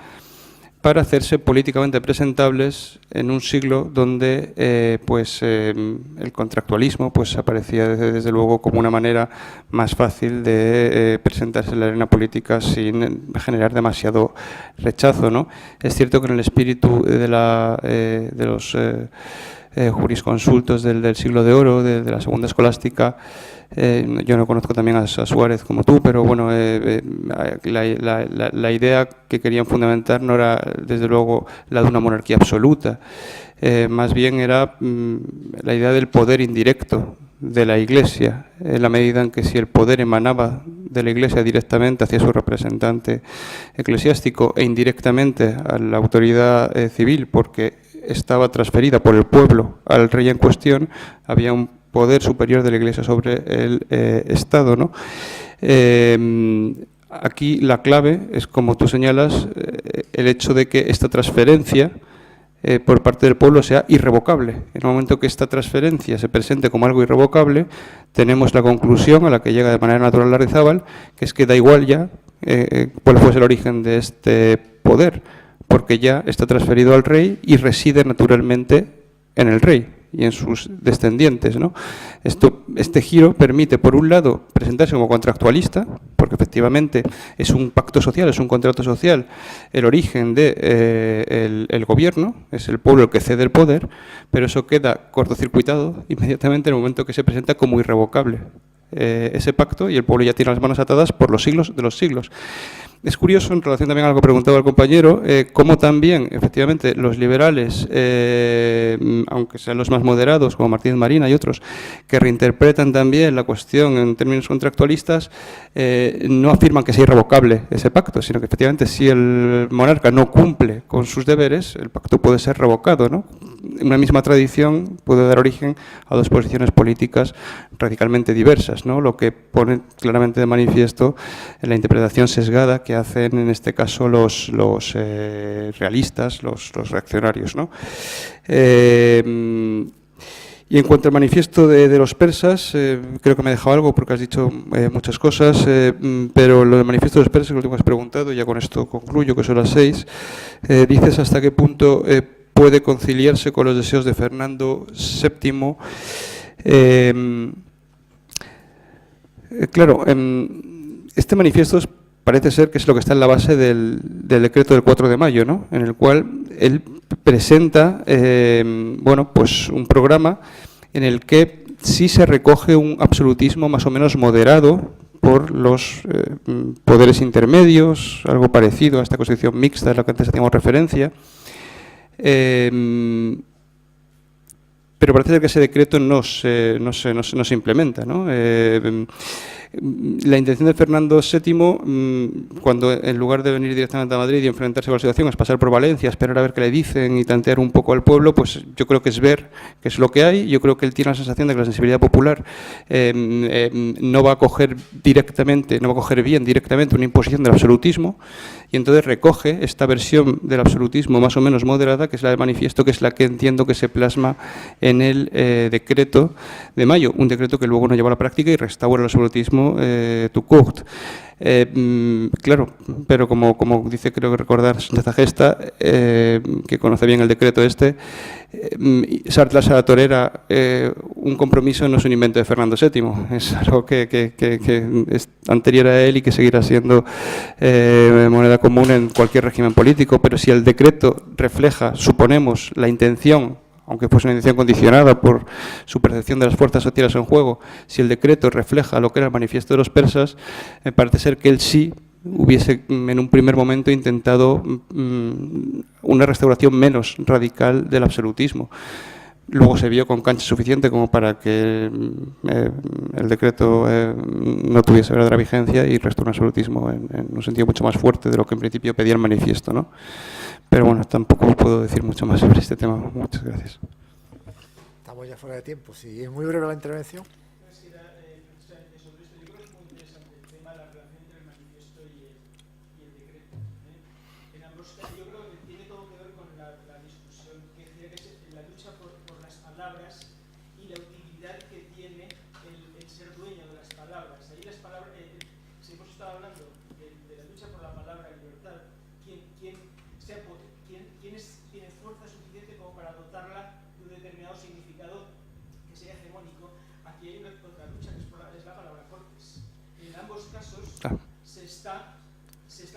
para hacerse políticamente presentables en un siglo donde el contractualismo pues aparecía desde luego como una manera más fácil de presentarse en la arena política sin generar demasiado rechazo, ¿no? Es cierto que en el espíritu de los jurisconsultos del siglo de oro, de la segunda escolástica, yo no conozco también a Suárez como tú, pero bueno, la idea que querían fundamentar no era desde luego la de una monarquía absoluta, más bien era la idea del poder indirecto de la Iglesia, en la medida en que si el poder emanaba de la Iglesia directamente hacia su representante eclesiástico e indirectamente a la autoridad civil, porque estaba transferida por el pueblo al rey en cuestión, había un poder superior de la Iglesia sobre el Estado, ¿no? Aquí la clave es, como tú señalas, el hecho de que esta transferencia por parte del pueblo sea irrevocable. En el momento que esta transferencia se presente como algo irrevocable, tenemos la conclusión a la que llega de manera natural Lardizábal, que es que da igual ya cuál fuese el origen de este poder, porque ya está transferido al rey y reside naturalmente en el rey y en sus descendientes, ¿no? Este giro permite, por un lado, presentarse como contractualista, porque efectivamente es un pacto social, es un contrato social, el origen del gobierno, es el pueblo el que cede el poder, pero eso queda cortocircuitado inmediatamente en el momento que se presenta como irrevocable ese pacto y el pueblo ya tiene las manos atadas por los siglos de los siglos. Es curioso, en relación también a lo que preguntaba el compañero, cómo también, efectivamente, los liberales, aunque sean los más moderados, como Martínez Marina y otros, que reinterpretan también la cuestión en términos contractualistas, no afirman que sea irrevocable ese pacto, sino que efectivamente si el monarca no cumple con sus deberes, el pacto puede ser revocado, ¿no? Una misma tradición puede dar origen a dos posiciones políticas radicalmente diversas, ¿no? Lo que pone claramente de manifiesto en la interpretación sesgada que hacen en este caso los realistas, los reaccionarios, ¿no? Y en cuanto al manifiesto de los persas, creo que me he dejado algo porque has dicho muchas cosas, pero lo del manifiesto de los persas, lo último que has preguntado, y ya con esto concluyo, que son las 6, dices hasta qué punto puede conciliarse con los deseos de Fernando VII. Claro, este manifiesto parece ser que es lo que está en la base del decreto del 4 de mayo, ¿no? En el cual él presenta pues un programa en el que sí se recoge un absolutismo más o menos moderado por los poderes intermedios, algo parecido a esta constitución mixta a la que antes hacíamos referencia. Pero parece ser que ese decreto no se implementa, ¿no? La intención de Fernando VII, cuando en lugar de venir directamente a Madrid y enfrentarse con la situación, es pasar por Valencia, esperar a ver qué le dicen y tantear un poco al pueblo, pues yo creo que es ver qué es lo que hay. Yo creo que él tiene la sensación de que la sensibilidad popular no va a coger directamente, no va a coger bien directamente una imposición del absolutismo, y entonces recoge esta versión del absolutismo más o menos moderada, que es la del manifiesto, que es la que entiendo que se plasma en el decreto de mayo, un decreto que luego no lleva a la práctica y restaura el absolutismo tout court. Claro, pero como dice, creo que recordar Sánchez Gesta, que conoce bien el decreto este, Sartlas a la torera, un compromiso no es un invento de Fernando VII, es algo que es anterior a él y que seguirá siendo moneda común en cualquier régimen político. Pero si el decreto refleja, suponemos, la intención, aunque fuese una intención condicionada por su percepción de las fuerzas sociales en juego, si el decreto refleja lo que era el manifiesto de los persas, parece ser que él sí hubiese en un primer momento intentado una restauración menos radical del absolutismo. Luego se vio con cancha suficiente como para que el decreto no tuviese verdadera vigencia y restó un absolutismo en un sentido mucho más fuerte de lo que en principio pedía el manifiesto, ¿no? Pero bueno, tampoco puedo decir mucho más sobre este tema. Muchas gracias. Estamos ya fuera de tiempo. Si es muy breve la intervención. Yo creo que tiene todo que ver con la discusión que decía que es la lucha por las palabras y la utilidad que tiene el ser dueño de las palabras. Ahí las palabras, si hemos estado hablando de la lucha por la palabra libertad, ¿quién tiene fuerza suficiente como para dotarla de un determinado significado que sea hegemónico? Aquí hay otra lucha que es la palabra cortes. En ambos casos se está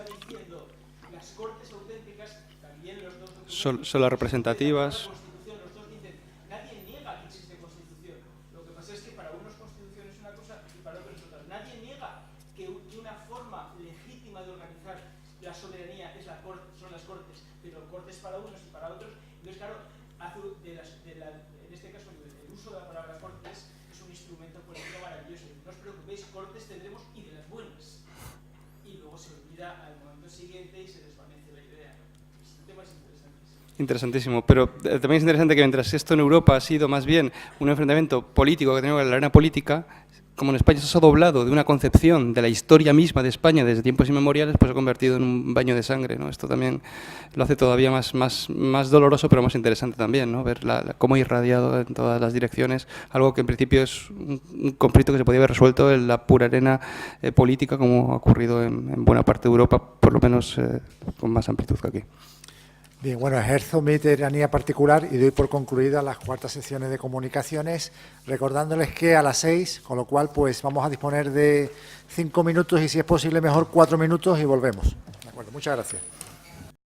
diciendo las cortes auténticas, también los dos son las representativas. Los dos dicen, nadie niega que existe constitución. Lo que pasa es que para unos constitución es una cosa y para otros es otra. Nadie niega que una forma legítima de organizar la soberanía es son las cortes, pero cortes para unos y para otros. Entonces, claro, en este caso el uso de la palabra cortes es un instrumento político maravilloso. No os preocupéis, cortes tendremos y de las buenas. Y luego se olvida al momento siguiente y se desvanece la idea. Es un tema Interesantísimo, pero también es interesante que mientras esto en Europa ha sido más bien un enfrentamiento político que ha tenido en la arena política, como en España se ha doblado de una concepción de la historia misma de España desde tiempos inmemoriales, pues se ha convertido en un baño de sangre, ¿no? Esto también lo hace todavía más doloroso, pero más interesante también, ¿no? Ver cómo ha irradiado en todas las direcciones algo que en principio es un conflicto que se podía haber resuelto en la pura arena política, como ha ocurrido en buena parte de Europa, por lo menos con más amplitud que aquí. Bien, bueno, ejerzo mi tiranía particular y doy por concluidas las cuartas sesiones de comunicaciones, recordándoles que a las 6, con lo cual pues vamos a disponer de 5 minutos y si es posible mejor 4 minutos y volvemos. De acuerdo, muchas gracias.